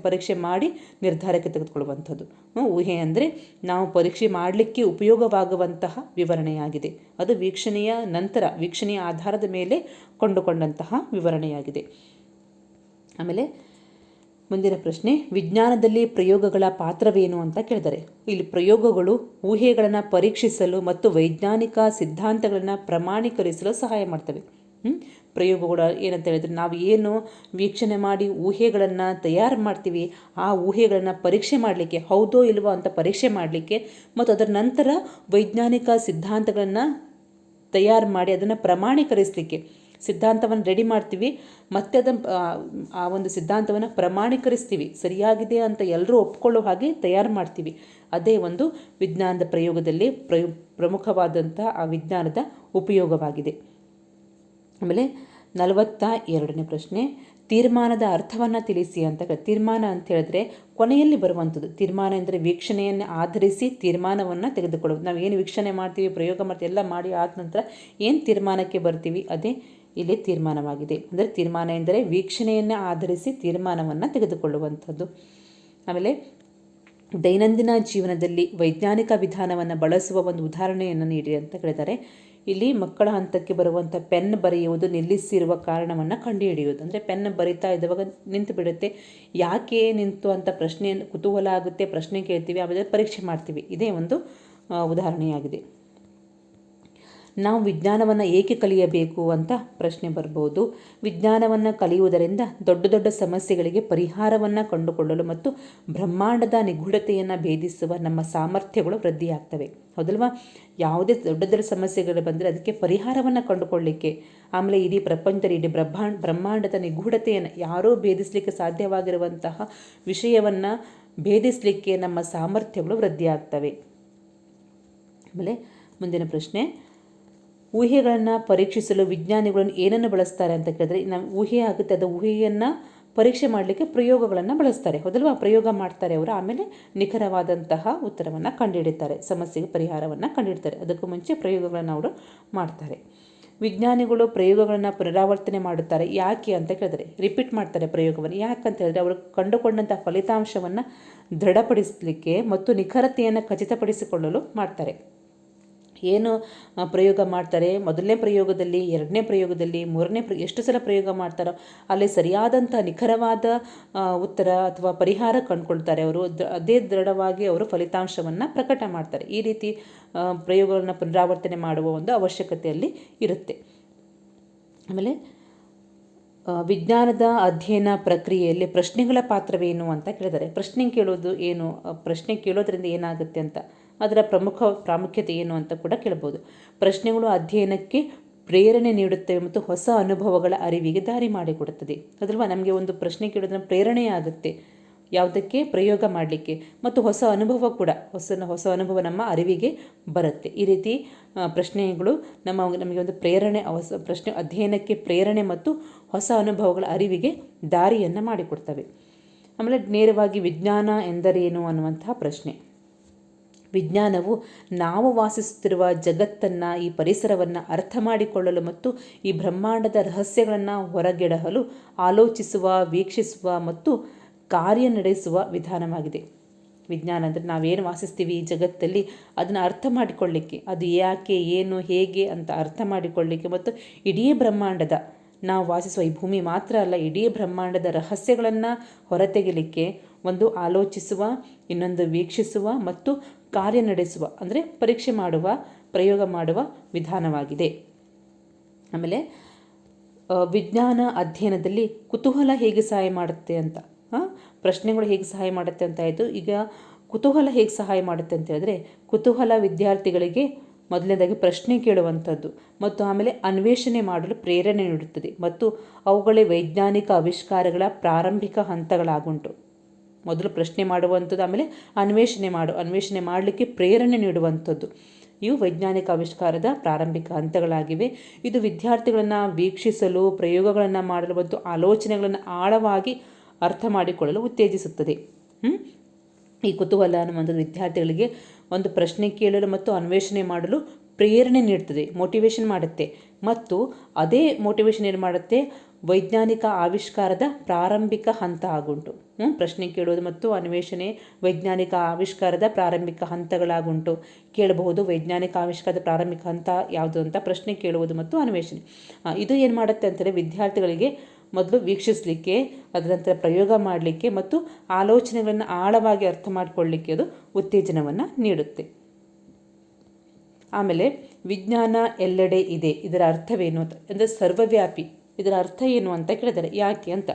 ಪರೀಕ್ಷೆ ಮಾಡಿ ನಿರ್ಧಾರಕ್ಕೆ ತೆಗೆದುಕೊಳ್ಳುವಂಥದ್ದು. ಊಹೆ ಅಂದರೆ ನಾವು ಪರೀಕ್ಷೆ ಮಾಡಲಿಕ್ಕೆ ಉಪಯೋಗವಾಗುವಂತಹ ವಿವರಣೆಯಾಗಿದೆ. ಅದು ವೀಕ್ಷಣೆಯ ನಂತರ, ವೀಕ್ಷಣೆಯ ಆಧಾರದ ಮೇಲೆ ಕೊಂಡುಕೊಂಡಂತಹ ವಿವರಣೆಯಾಗಿದೆ. ಆಮೇಲೆ ಮುಂದಿನ ಪ್ರಶ್ನೆ, ವಿಜ್ಞಾನದಲ್ಲಿ ಪ್ರಯೋಗಗಳ ಪಾತ್ರವೇನು ಅಂತ ಕೇಳಿದರೆ, ಇಲ್ಲಿ ಪ್ರಯೋಗಗಳು ಊಹೆಗಳನ್ನು ಪರೀಕ್ಷಿಸಲು ಮತ್ತು ವೈಜ್ಞಾನಿಕ ಸಿದ್ಧಾಂತಗಳನ್ನು ಪ್ರಮಾಣೀಕರಿಸಲು ಸಹಾಯ ಮಾಡ್ತವೆ. ಪ್ರಯೋಗಗಳು ಏನಂತ ಹೇಳಿದ್ರೆ, ನಾವು ಏನು ವೀಕ್ಷಣೆ ಮಾಡಿ ಊಹೆಗಳನ್ನು ತಯಾರು ಮಾಡ್ತೀವಿ, ಆ ಊಹೆಗಳನ್ನು ಪರೀಕ್ಷೆ ಮಾಡಲಿಕ್ಕೆ ಹೌದೋ ಇಲ್ವೋ ಅಂತ ಪರೀಕ್ಷೆ ಮಾಡಲಿಕ್ಕೆ, ಮತ್ತು ಅದರ ನಂತರ ವೈಜ್ಞಾನಿಕ ಸಿದ್ಧಾಂತಗಳನ್ನು ತಯಾರು ಮಾಡಿ ಅದನ್ನು ಪ್ರಮಾಣೀಕರಿಸಲಿಕ್ಕೆ, ಸಿದ್ಧಾಂತವನ್ನು ರೆಡಿ ಮಾಡ್ತೀವಿ, ಮತ್ತೆ ಅದನ್ನು ಆ ಒಂದು ಸಿದ್ಧಾಂತವನ್ನು ಪ್ರಮಾಣೀಕರಿಸ್ತೀವಿ, ಸರಿಯಾಗಿದೆ ಅಂತ ಎಲ್ಲರೂ ಒಪ್ಕೊಳ್ಳೋ ಹಾಗೆ ತಯಾರು ಮಾಡ್ತೀವಿ. ಅದೇ ಒಂದು ವಿಜ್ಞಾನದ ಪ್ರಯೋಗದಲ್ಲಿ ಪ್ರಮುಖವಾದಂಥ ಆ ವಿಜ್ಞಾನದ ಉಪಯೋಗವಾಗಿದೆ. ಆಮೇಲೆ 42ನೇ ಪ್ರಶ್ನೆ, ತೀರ್ಮಾನದ ಅರ್ಥವನ್ನು ತಿಳಿಸಿ ಅಂತ ತೀರ್ಮಾನ ಅಂತ ಹೇಳಿದ್ರೆ ಕೊನೆಯಲ್ಲಿ ಬರುವಂಥದ್ದು. ತೀರ್ಮಾನ ಅಂದರೆ ವೀಕ್ಷಣೆಯನ್ನು ಆಧರಿಸಿ ತೀರ್ಮಾನವನ್ನು ತೆಗೆದುಕೊಳ್ಳೋದು. ನಾವು ಏನು ವೀಕ್ಷಣೆ ಮಾಡ್ತೀವಿ, ಪ್ರಯೋಗ ಮಾಡ್ತೀವಿ, ಎಲ್ಲ ಮಾಡಿ ಆದ ನಂತರ ಏನು ತೀರ್ಮಾನಕ್ಕೆ ಬರ್ತೀವಿ ಅದೇ ಇಲ್ಲಿ ತೀರ್ಮಾನವಾಗಿದೆ. ಅಂದರೆ ತೀರ್ಮಾನ ಎಂದರೆ ವೀಕ್ಷಣೆಯನ್ನು ಆಧರಿಸಿ ತೀರ್ಮಾನವನ್ನು ತೆಗೆದುಕೊಳ್ಳುವಂಥದ್ದು. ಆಮೇಲೆ ದೈನಂದಿನ ಜೀವನದಲ್ಲಿ ವೈಜ್ಞಾನಿಕ ವಿಧಾನವನ್ನು ಬಳಸುವ ಒಂದು ಉದಾಹರಣೆಯನ್ನು ನೀಡಿ ಅಂತ ಹೇಳಿದ್ದಾರೆ. ಇಲ್ಲಿ ಮಕ್ಕಳ ಹಂತಕ್ಕೆ ಬರುವಂಥ ಪೆನ್ ಬರೆಯುವುದು ನಿಲ್ಲಿಸಿರುವ ಕಾರಣವನ್ನು ಕಂಡುಹಿಡಿಯುವುದು. ಅಂದರೆ ಪೆನ್ ಬರಿತಾ ಇದ್ದಾಗ ನಿಂತು ಬಿಡುತ್ತೆ, ಯಾಕೆ ನಿಂತು ಅಂತ ಪ್ರಶ್ನೆ ಕುತೂಹಲ ಆಗುತ್ತೆ, ಪ್ರಶ್ನೆ ಕೇಳ್ತೀವಿ, ಆಮೇಲೆ ಪರೀಕ್ಷೆ ಮಾಡ್ತೀವಿ. ಇದೇ ಒಂದು ಉದಾಹರಣೆಯಾಗಿದೆ. ನಾವು ವಿಜ್ಞಾನವನ್ನು ಏಕೆ ಕಲಿಯಬೇಕು ಅಂತ ಪ್ರಶ್ನೆ ಬರ್ಬೋದು. ವಿಜ್ಞಾನವನ್ನು ಕಲಿಯುವುದರಿಂದ ದೊಡ್ಡ ದೊಡ್ಡ ಸಮಸ್ಯೆಗಳಿಗೆ ಪರಿಹಾರವನ್ನು ಕಂಡುಕೊಳ್ಳಲು ಮತ್ತು ಬ್ರಹ್ಮಾಂಡದ ನಿಗೂಢತೆಯನ್ನು ಭೇದಿಸುವ ನಮ್ಮ ಸಾಮರ್ಥ್ಯಗಳು ವೃದ್ಧಿಯಾಗ್ತವೆ. ಹೌದಲ್ವಾ? ಯಾವುದೇ ದೊಡ್ಡ ದೊಡ್ಡ ಸಮಸ್ಯೆಗಳು ಬಂದರೆ ಅದಕ್ಕೆ ಪರಿಹಾರವನ್ನು ಕಂಡುಕೊಳ್ಳಲಿಕ್ಕೆ, ಆಮೇಲೆ ಇಡೀ ಪ್ರಪಂಚದಲ್ಲಿ ಇಡೀ ಬ್ರಹ್ಮಾಂಡದ ನಿಗೂಢತೆಯನ್ನು ಯಾರೂ ಭೇದಿಸಲಿಕ್ಕೆ ಸಾಧ್ಯವಾಗಿರುವಂತಹ ವಿಷಯವನ್ನು ಭೇದಿಸಲಿಕ್ಕೆ ನಮ್ಮ ಸಾಮರ್ಥ್ಯಗಳು ವೃದ್ಧಿಯಾಗ್ತವೆ. ಆಮೇಲೆ ಮುಂದಿನ ಪ್ರಶ್ನೆ, ಊಹೆಗಳನ್ನು ಪರೀಕ್ಷಿಸಲು ವಿಜ್ಞಾನಿಗಳನ್ನು ಏನನ್ನು ಬಳಸ್ತಾರೆ ಅಂತ ಕೇಳಿದ್ರೆ, ನಾವು ಊಹೆ ಆಗುತ್ತೆ, ಅದು ಊಹೆಯನ್ನು ಪರೀಕ್ಷೆ ಮಾಡಲಿಕ್ಕೆ ಪ್ರಯೋಗಗಳನ್ನು ಬಳಸ್ತಾರೆ. ಹೌದಲ್ವಾ? ಪ್ರಯೋಗ ಮಾಡ್ತಾರೆ ಅವರು, ಆಮೇಲೆ ನಿಖರವಾದಂತಹ ಉತ್ತರವನ್ನು ಕಂಡುಹಿಡಿತಾರೆ, ಸಮಸ್ಯೆಗೆ ಪರಿಹಾರವನ್ನು ಕಂಡುಹಿಡ್ತಾರೆ. ಅದಕ್ಕೂ ಮುಂಚೆ ಪ್ರಯೋಗಗಳನ್ನು ಅವರು ಮಾಡ್ತಾರೆ. ವಿಜ್ಞಾನಿಗಳು ಪ್ರಯೋಗಗಳನ್ನು ಪುನರಾವರ್ತನೆ ಮಾಡುತ್ತಾರೆ. ಯಾಕೆ ಅಂತ ಕೇಳಿದ್ರೆ, ರಿಪೀಟ್ ಮಾಡ್ತಾರೆ ಪ್ರಯೋಗವನ್ನು. ಯಾಕಂತ ಹೇಳಿದ್ರೆ ಅವರು ಕಂಡುಕೊಂಡಂಥ ಫಲಿತಾಂಶವನ್ನು ದೃಢಪಡಿಸಲಿಕ್ಕೆ ಮತ್ತು ನಿಖರತೆಯನ್ನು ಖಚಿತಪಡಿಸಿಕೊಳ್ಳಲು ಮಾಡ್ತಾರೆ. ಏನು ಪ್ರಯೋಗ ಮಾಡ್ತಾರೆ, ಮೊದಲನೇ ಪ್ರಯೋಗದಲ್ಲಿ, ಎರಡನೇ ಪ್ರಯೋಗದಲ್ಲಿ, ಮೂರನೇ ಎಷ್ಟು ಸಲ ಪ್ರಯೋಗ ಮಾಡ್ತಾರೋ ಅಲ್ಲಿ ಸರಿಯಾದಂಥ ನಿಖರವಾದ ಉತ್ತರ ಅಥವಾ ಪರಿಹಾರ ಕಂಡುಕೊಳ್ತಾರೆ ಅವರು. ಅದೇ ದೃಢವಾಗಿ ಅವರು ಫಲಿತಾಂಶವನ್ನು ಪ್ರಕಟ ಮಾಡ್ತಾರೆ. ಈ ರೀತಿ ಪ್ರಯೋಗಗಳನ್ನು ಪುನರಾವರ್ತನೆ ಮಾಡುವ ಒಂದು ಅವಶ್ಯಕತೆಯಲ್ಲಿ ಇರುತ್ತೆ. ಆಮೇಲೆ ವಿಜ್ಞಾನದ ಅಧ್ಯಯನ ಪ್ರಕ್ರಿಯೆಯಲ್ಲಿ ಪ್ರಶ್ನೆಗಳ ಪಾತ್ರವೇನು ಅಂತ ಕೇಳಿದರೆ, ಪ್ರಶ್ನೆ ಕೇಳೋದು ಏನು, ಪ್ರಶ್ನೆ ಕೇಳೋದ್ರಿಂದ ಏನಾಗುತ್ತೆ ಅಂತ, ಅದರ ಪ್ರಾಮುಖ್ಯತೆ ಏನು ಅಂತ ಕೂಡ ಕೇಳ್ಬೋದು. ಪ್ರಶ್ನೆಗಳು ಅಧ್ಯಯನಕ್ಕೆ ಪ್ರೇರಣೆ ನೀಡುತ್ತವೆ ಮತ್ತು ಹೊಸ ಅನುಭವಗಳ ಅರಿವಿಗೆ ದಾರಿ ಮಾಡಿಕೊಡುತ್ತದೆ. ಅದಲ್ವಾ? ನಮಗೆ ಒಂದು ಪ್ರಶ್ನೆ ಕೇಳೋದ್ರಿಂದ ಪ್ರೇರಣೆ ಆಗುತ್ತೆ, ಯಾವುದಕ್ಕೆ? ಪ್ರಯೋಗ ಮಾಡಲಿಕ್ಕೆ. ಮತ್ತು ಹೊಸ ಅನುಭವ ಕೂಡ, ಹೊಸ ಅನುಭವ ನಮ್ಮ ಅರಿವಿಗೆ ಬರುತ್ತೆ. ಈ ರೀತಿ ಪ್ರಶ್ನೆಗಳು ನಮಗೆ ಒಂದು ಪ್ರೇರಣೆ, ಪ್ರಶ್ನೆ ಅಧ್ಯಯನಕ್ಕೆ ಪ್ರೇರಣೆ ಮತ್ತು ಹೊಸ ಅನುಭವಗಳ ಅರಿವಿಗೆ ದಾರಿಯನ್ನು ಮಾಡಿಕೊಡ್ತವೆ. ಆಮೇಲೆ ನೇರವಾಗಿ ವಿಜ್ಞಾನ ಎಂದರೇನು ಅನ್ನುವಂತಹ ಪ್ರಶ್ನೆ. ವಿಜ್ಞಾನವು ನಾವು ವಾಸಿಸುತ್ತಿರುವ ಜಗತ್ತನ್ನು, ಈ ಪರಿಸರವನ್ನು ಅರ್ಥ ಮಾಡಿಕೊಳ್ಳಲು ಮತ್ತು ಈ ಬ್ರಹ್ಮಾಂಡದ ರಹಸ್ಯಗಳನ್ನು ಹೊರಗೆಡಹಲು ಆಲೋಚಿಸುವ, ವೀಕ್ಷಿಸುವ ಮತ್ತು ಕಾರ್ಯನಡೆಸುವ ವಿಧಾನವಾಗಿದೆ. ವಿಜ್ಞಾನ ಅಂದರೆ ನಾವೇನು ವಾಸಿಸ್ತೀವಿ ಈ ಜಗತ್ತಲ್ಲಿ ಅದನ್ನು ಅರ್ಥ ಮಾಡಿಕೊಳ್ಳಿಕ್ಕೆ, ಅದು ಯಾಕೆ, ಏನು, ಹೇಗೆ ಅಂತ ಅರ್ಥ ಮಾಡಿಕೊಳ್ಳಿಕ್ಕೆ ಮತ್ತು ಇಡೀ ಬ್ರಹ್ಮಾಂಡದ, ನಾವು ವಾಸಿಸುವ ಈ ಭೂಮಿ ಮಾತ್ರ ಅಲ್ಲ, ಇಡೀ ಬ್ರಹ್ಮಾಂಡದ ರಹಸ್ಯಗಳನ್ನು ಹೊರತೆಗೆಯಲಿಕ್ಕೆ ಒಂದು ಆಲೋಚಿಸುವ, ಇನ್ನೊಂದು ವೀಕ್ಷಿಸುವ ಮತ್ತು ಕಾರ್ಯನಡೆಸುವ ಅಂದರೆ ಪರೀಕ್ಷೆ ಮಾಡುವ, ಪ್ರಯೋಗ ಮಾಡುವ ವಿಧಾನವಾಗಿದೆ. ಆಮೇಲೆ ವಿಜ್ಞಾನ ಅಧ್ಯಯನದಲ್ಲಿ ಕುತೂಹಲ ಹೇಗೆ ಸಹಾಯ ಮಾಡುತ್ತೆ ಅಂತ, ಪ್ರಶ್ನೆಗಳು ಹೇಗೆ ಸಹಾಯ ಮಾಡುತ್ತೆ ಅಂತ ಆಯಿತು. ಈಗ ಕುತೂಹಲ ಹೇಗೆ ಸಹಾಯ ಮಾಡುತ್ತೆ ಅಂತ ಹೇಳಿದ್ರೆ, ಕುತೂಹಲ ವಿದ್ಯಾರ್ಥಿಗಳಿಗೆ ಮೊದಲನೇದಾಗಿ ಪ್ರಶ್ನೆ ಕೇಳುವಂಥದ್ದು ಮತ್ತು ಆಮೇಲೆ ಅನ್ವೇಷಣೆ ಮಾಡಲು ಪ್ರೇರಣೆ ನೀಡುತ್ತದೆ ಮತ್ತು ಅವುಗಳೇ ವೈಜ್ಞಾನಿಕ ಆವಿಷ್ಕಾರಗಳ ಪ್ರಾರಂಭಿಕ ಹಂತಗಳಾಗುಂಟು. ಮೊದಲು ಪ್ರಶ್ನೆ ಮಾಡುವಂಥದ್ದು, ಆಮೇಲೆ ಅನ್ವೇಷಣೆ ಮಾಡಲಿಕ್ಕೆ ಪ್ರೇರಣೆ ನೀಡುವಂಥದ್ದು. ಇವು ವೈಜ್ಞಾನಿಕ ಆವಿಷ್ಕಾರದ ಪ್ರಾರಂಭಿಕ ಹಂತಗಳಾಗಿವೆ. ಇದು ವಿದ್ಯಾರ್ಥಿಗಳನ್ನು ವೀಕ್ಷಿಸಲು, ಪ್ರಯೋಗಗಳನ್ನು ಮಾಡಲು ಮತ್ತು ಆಲೋಚನೆಗಳನ್ನು ಆಳವಾಗಿ ಅರ್ಥ ಮಾಡಿಕೊಳ್ಳಲು ಉತ್ತೇಜಿಸುತ್ತದೆ. ಈ ಕುತೂಹಲ ಅನ್ನುವಂಥದ್ದು ವಿದ್ಯಾರ್ಥಿಗಳಿಗೆ ಒಂದು ಪ್ರಶ್ನೆ ಕೇಳಲು ಮತ್ತು ಅನ್ವೇಷಣೆ ಮಾಡಲು ಪ್ರೇರಣೆ ನೀಡ್ತದೆ, ಮೋಟಿವೇಶನ್ ಮಾಡುತ್ತೆ. ಮತ್ತು ಅದೇ ಮೋಟಿವೇಶನ್ ಏನು ಮಾಡುತ್ತೆ, ವೈಜ್ಞಾನಿಕ ಆವಿಷ್ಕಾರದ ಪ್ರಾರಂಭಿಕ ಹಂತ ಆಗುಂಟು. ಪ್ರಶ್ನೆ ಕೇಳೋದು ಮತ್ತು ಅನ್ವೇಷಣೆ ವೈಜ್ಞಾನಿಕ ಆವಿಷ್ಕಾರದ ಪ್ರಾರಂಭಿಕ ಹಂತಗಳಾಗುಂಟು. ಕೇಳಬಹುದು ವೈಜ್ಞಾನಿಕ ಆವಿಷ್ಕಾರದ ಪ್ರಾರಂಭಿಕ ಹಂತ ಯಾವುದು ಅಂತ, ಪ್ರಶ್ನೆ ಕೇಳುವುದು ಮತ್ತು ಅನ್ವೇಷಣೆ. ಇದು ಏನು ಮಾಡುತ್ತೆ ಅಂತಂದರೆ ವಿದ್ಯಾರ್ಥಿಗಳಿಗೆ ಮೊದಲು ವೀಕ್ಷಿಸಲಿಕ್ಕೆ, ಅದರ ನಂತರ ಪ್ರಯೋಗ ಮಾಡಲಿಕ್ಕೆ ಮತ್ತು ಆಲೋಚನೆಗಳನ್ನು ಆಳವಾಗಿ ಅರ್ಥ ಮಾಡಿಕೊಳ್ಳಲಿಕ್ಕೆ ಅದು ಉತ್ತೇಜನವನ್ನು ನೀಡುತ್ತೆ. ಆಮೇಲೆ ವಿಜ್ಞಾನ ಎಲ್ಲೆಡೆ ಇದೆ, ಇದರ ಅರ್ಥವೇನು ಅಂತ ಅಂದರೆ ಸರ್ವವ್ಯಾಪಿ. ಇದರ ಅರ್ಥ ಏನು ಅಂತ ಕೇಳಿದರೆ, ಯಾಕೆ ಅಂತ.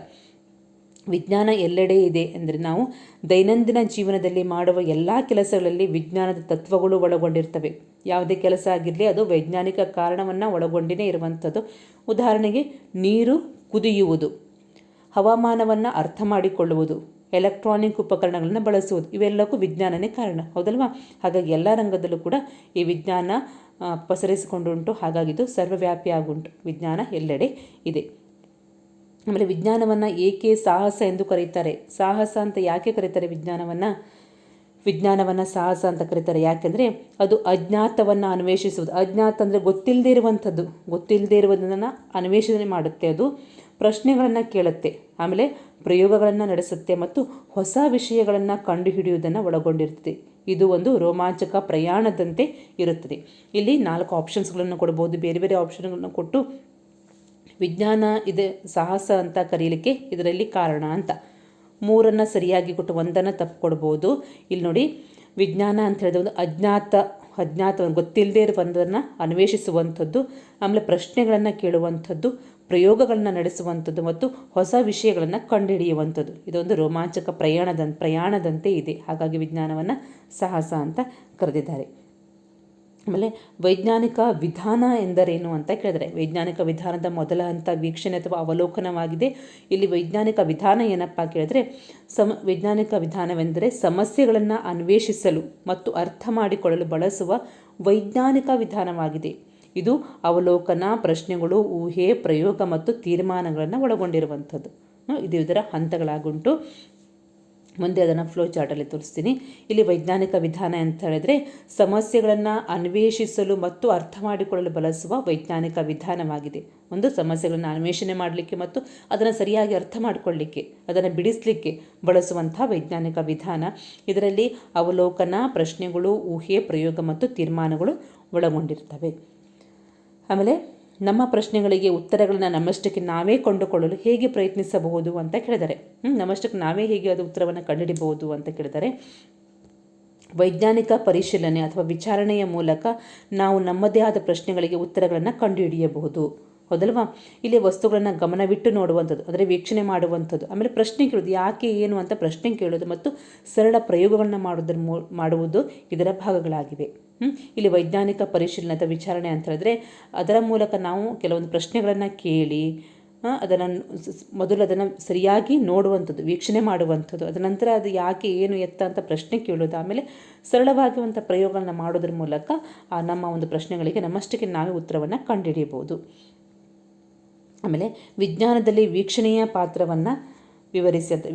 ವಿಜ್ಞಾನ ಎಲ್ಲೆಡೆ ಇದೆ ಅಂದರೆ ನಾವು ದೈನಂದಿನ ಜೀವನದಲ್ಲಿ ಮಾಡುವ ಎಲ್ಲ ಕೆಲಸಗಳಲ್ಲಿ ವಿಜ್ಞಾನದ ತತ್ವಗಳು ಒಳಗೊಂಡಿರ್ತವೆ. ಯಾವುದೇ ಕೆಲಸ ಆಗಿರಲಿ ಅದು ವೈಜ್ಞಾನಿಕ ಕಾರಣವನ್ನು ಒಳಗೊಂಡಿನೇ ಇರುವಂಥದ್ದು. ಉದಾಹರಣೆಗೆ ನೀರು ಕುದಿಯುವುದು, ಹವಾಮಾನವನ್ನು ಅರ್ಥ ಮಾಡಿಕೊಳ್ಳುವುದು, ಎಲೆಕ್ಟ್ರಾನಿಕ್ ಉಪಕರಣಗಳನ್ನು ಬಳಸುವುದು, ಇವೆಲ್ಲಕ್ಕೂ ವಿಜ್ಞಾನನೇ ಕಾರಣ. ಹೌದಲ್ವಾ? ಹಾಗಾಗಿ ಎಲ್ಲ ರಂಗದಲ್ಲೂ ಕೂಡ ಈ ವಿಜ್ಞಾನ ಪಸರಿಸಿಕೊಂಡುಂಟು. ಹಾಗಾಗಿ ಇದು ಸರ್ವವ್ಯಾಪಿ ಆಗುಂಟು. ವಿಜ್ಞಾನ ಎಲ್ಲೆಡೆ ಇದೆ. ಆಮೇಲೆ ವಿಜ್ಞಾನವನ್ನು ಏಕೆ ಸಾಹಸ ಎಂದು ಕರೀತಾರೆ? ಸಾಹಸ ಅಂತ ಯಾಕೆ ಕರೀತಾರೆ ವಿಜ್ಞಾನವನ್ನು ಸಾಹಸ ಅಂತ ಕರೀತಾರೆ? ಯಾಕೆಂದರೆ ಅದು ಅಜ್ಞಾತವನ್ನು ಅನ್ವೇಷಿಸುವುದು. ಅಜ್ಞಾತ ಅಂದರೆ ಗೊತ್ತಿಲ್ಲದೆ ಇರುವುದನ್ನು ಅನ್ವೇಷಣೆ ಮಾಡುತ್ತೆ. ಅದು ಪ್ರಶ್ನೆಗಳನ್ನು ಕೇಳುತ್ತೆ, ಆಮೇಲೆ ಪ್ರಯೋಗಗಳನ್ನು ನಡೆಸುತ್ತೆ ಮತ್ತು ಹೊಸ ವಿಷಯಗಳನ್ನು ಕಂಡುಹಿಡಿಯುವುದನ್ನು ಒಳಗೊಂಡಿರುತ್ತದೆ. ಇದು ಒಂದು ರೋಮಾಂಚಕ ಪ್ರಯಾಣದಂತೆ ಇರುತ್ತದೆ. ಇಲ್ಲಿ 4 ಆಪ್ಷನ್ಸ್ಗಳನ್ನು ಕೊಡ್ಬೋದು, ಬೇರೆ ಬೇರೆ ಆಪ್ಷನ್ಗಳನ್ನು ಕೊಟ್ಟು ವಿಜ್ಞಾನ ಇದೆ ಸಾಹಸ ಅಂತ ಕರೀಲಿಕ್ಕೆ ಇದರಲ್ಲಿ ಕಾರಣ ಅಂತ. 3 ಸರಿಯಾಗಿ ಕೊಟ್ಟು 1 ತಪ್ಪು ಕೊಡ್ಬೋದು. ಇಲ್ಲಿ ನೋಡಿ, ವಿಜ್ಞಾನ ಅಂತ ಹೇಳಿದ್ರೆ ಒಂದು ಅಜ್ಞಾತವನ್ನು ಗೊತ್ತಿಲ್ಲದೆ ಇರುವುದನ್ನು ಅನ್ವೇಷಿಸುವಂಥದ್ದು, ಆಮೇಲೆ ಪ್ರಶ್ನೆಗಳನ್ನು ಕೇಳುವಂಥದ್ದು, ಪ್ರಯೋಗಗಳನ್ನು ನಡೆಸುವಂಥದ್ದು ಮತ್ತು ಹೊಸ ವಿಷಯಗಳನ್ನು ಕಂಡುಹಿಡಿಯುವಂಥದ್ದು. ಇದೊಂದು ರೋಮಾಂಚಕ ಪ್ರಯಾಣದಂತೆ ಇದೆ. ಹಾಗಾಗಿ ವಿಜ್ಞಾನವನ್ನು ಸಾಹಸ ಅಂತ ಕರೆದಿದ್ದಾರೆ. ಆಮೇಲೆ ವೈಜ್ಞಾನಿಕ ವಿಧಾನ ಎಂದರೇನು ಅಂತ ಕೇಳಿದರೆ, ವೈಜ್ಞಾನಿಕ ವಿಧಾನದ ಮೊದಲ ಹಂತ ವೀಕ್ಷಣೆ ಅಥವಾ ಅವಲೋಕನವಾಗಿದೆ. ಇಲ್ಲಿ ವೈಜ್ಞಾನಿಕ ವಿಧಾನ ಏನಪ್ಪ ಕೇಳಿದ್ರೆ, ವೈಜ್ಞಾನಿಕ ವಿಧಾನವೆಂದರೆ ಸಮಸ್ಯೆಗಳನ್ನು ಅನ್ವೇಷಿಸಲು ಮತ್ತು ಅರ್ಥ ಮಾಡಿಕೊಳ್ಳಲು ಬಳಸುವ ವೈಜ್ಞಾನಿಕ ವಿಧಾನವಾಗಿದೆ. ಇದು ಅವಲೋಕನ, ಪ್ರಶ್ನೆಗಳು, ಊಹೆ, ಪ್ರಯೋಗ ಮತ್ತು ತೀರ್ಮಾನಗಳನ್ನು ಒಳಗೊಂಡಿರುವಂಥದ್ದು. ಇದು ಇದರ ಹಂತಗಳಾಗುಂಟು. ಮುಂದೆ ಅದನ್ನು ಫ್ಲೋ ಚಾರ್ಟಲ್ಲಿ ತೋರಿಸ್ತೀನಿ. ಇಲ್ಲಿ ವೈಜ್ಞಾನಿಕ ವಿಧಾನ ಅಂತ ಹೇಳಿದ್ರೆ ಸಮಸ್ಯೆಗಳನ್ನು ಅನ್ವೇಷಿಸಲು ಮತ್ತು ಅರ್ಥ ಮಾಡಿಕೊಳ್ಳಲು ಬಳಸುವ ವೈಜ್ಞಾನಿಕ ವಿಧಾನವಾಗಿದೆ. ಒಂದು ಸಮಸ್ಯೆಗಳನ್ನು ಅನ್ವೇಷಣೆ ಮಾಡಲಿಕ್ಕೆ ಮತ್ತು ಅದನ್ನು ಸರಿಯಾಗಿ ಅರ್ಥ ಮಾಡಿಕೊಳ್ಳಲಿಕ್ಕೆ, ಅದನ್ನು ಬಿಡಿಸಲಿಕ್ಕೆ ಬಳಸುವಂಥ ವೈಜ್ಞಾನಿಕ ವಿಧಾನ. ಇದರಲ್ಲಿ ಅವಲೋಕನ, ಪ್ರಶ್ನೆಗಳು, ಊಹೆ, ಪ್ರಯೋಗ ಮತ್ತು ತೀರ್ಮಾನಗಳು ಒಳಗೊಂಡಿರ್ತವೆ. ಆಮೇಲೆ ನಮ್ಮ ಪ್ರಶ್ನೆಗಳಿಗೆ ಉತ್ತರಗಳನ್ನು ನಮ್ಮಷ್ಟಕ್ಕೆ ನಾವೇ ಕಂಡುಕೊಳ್ಳಲು ಹೇಗೆ ಪ್ರಯತ್ನಿಸಬಹುದು ಅಂತ ಕೇಳಿದ್ದಾರೆ. ನಮ್ಮಷ್ಟಕ್ಕೆ ನಾವೇ ಹೇಗೆ ಅದು ಉತ್ತರವನ್ನು ಕಂಡುಹಿಡಿಯಬಹುದು ಅಂತ ಕೇಳಿದ್ದಾರೆ. ವೈಜ್ಞಾನಿಕ ಪರಿಶೀಲನೆ ಅಥವಾ ವಿಚಾರಣೆಯ ಮೂಲಕ ನಾವು ನಮ್ಮದೇ ಆದ ಪ್ರಶ್ನೆಗಳಿಗೆ ಉತ್ತರಗಳನ್ನು ಕಂಡುಹಿಡಿಯಬಹುದು. ಹೌದಲ್ವಾ? ಇಲ್ಲಿ ವಸ್ತುಗಳನ್ನು ಗಮನವಿಟ್ಟು ನೋಡುವಂಥದ್ದು, ಅಂದರೆ ವೀಕ್ಷಣೆ ಮಾಡುವಂಥದ್ದು, ಆಮೇಲೆ ಪ್ರಶ್ನೆ ಕೇಳೋದು, ಯಾಕೆ ಏನು ಅಂತ ಪ್ರಶ್ನೆ ಕೇಳೋದು ಮತ್ತು ಸರಳ ಪ್ರಯೋಗಗಳನ್ನ ಮಾಡುವುದು ಇದರ ಭಾಗಗಳಾಗಿವೆ. ಇಲ್ಲಿ ವೈಜ್ಞಾನಿಕ ಪರಿಶೀಲನೆ ಅಥವಾ ವಿಚಾರಣೆ ಅಂತ ಹೇಳಿದ್ರೆ ಅದರ ಮೂಲಕ ನಾವು ಕೆಲವೊಂದು ಪ್ರಶ್ನೆಗಳನ್ನು ಕೇಳಿ ಅದನ್ನು ಸರಿಯಾಗಿ ನೋಡುವಂಥದ್ದು, ವೀಕ್ಷಣೆ ಮಾಡುವಂಥದ್ದು, ಅದರ ನಂತರ ಅದು ಯಾಕೆ ಏನು ಎತ್ತ ಅಂತ ಪ್ರಶ್ನೆ ಕೇಳೋದು, ಆಮೇಲೆ ಸರಳವಾಗಿರುವಂಥ ಪ್ರಯೋಗಗಳನ್ನ ಮಾಡೋದ್ರ ಮೂಲಕ ನಮ್ಮ ಒಂದು ಪ್ರಶ್ನೆಗಳಿಗೆ ನಮ್ಮಷ್ಟಕ್ಕೆ ನಾವೇ ಉತ್ತರವನ್ನು ಕಂಡುಹಿಡಿಯಬಹುದು. ಆಮೇಲೆ ವಿಜ್ಞಾನದಲ್ಲಿ ವೀಕ್ಷಣೆಯ ಪಾತ್ರವನ್ನು ವಿವರಿಸಿ ಅಂತ.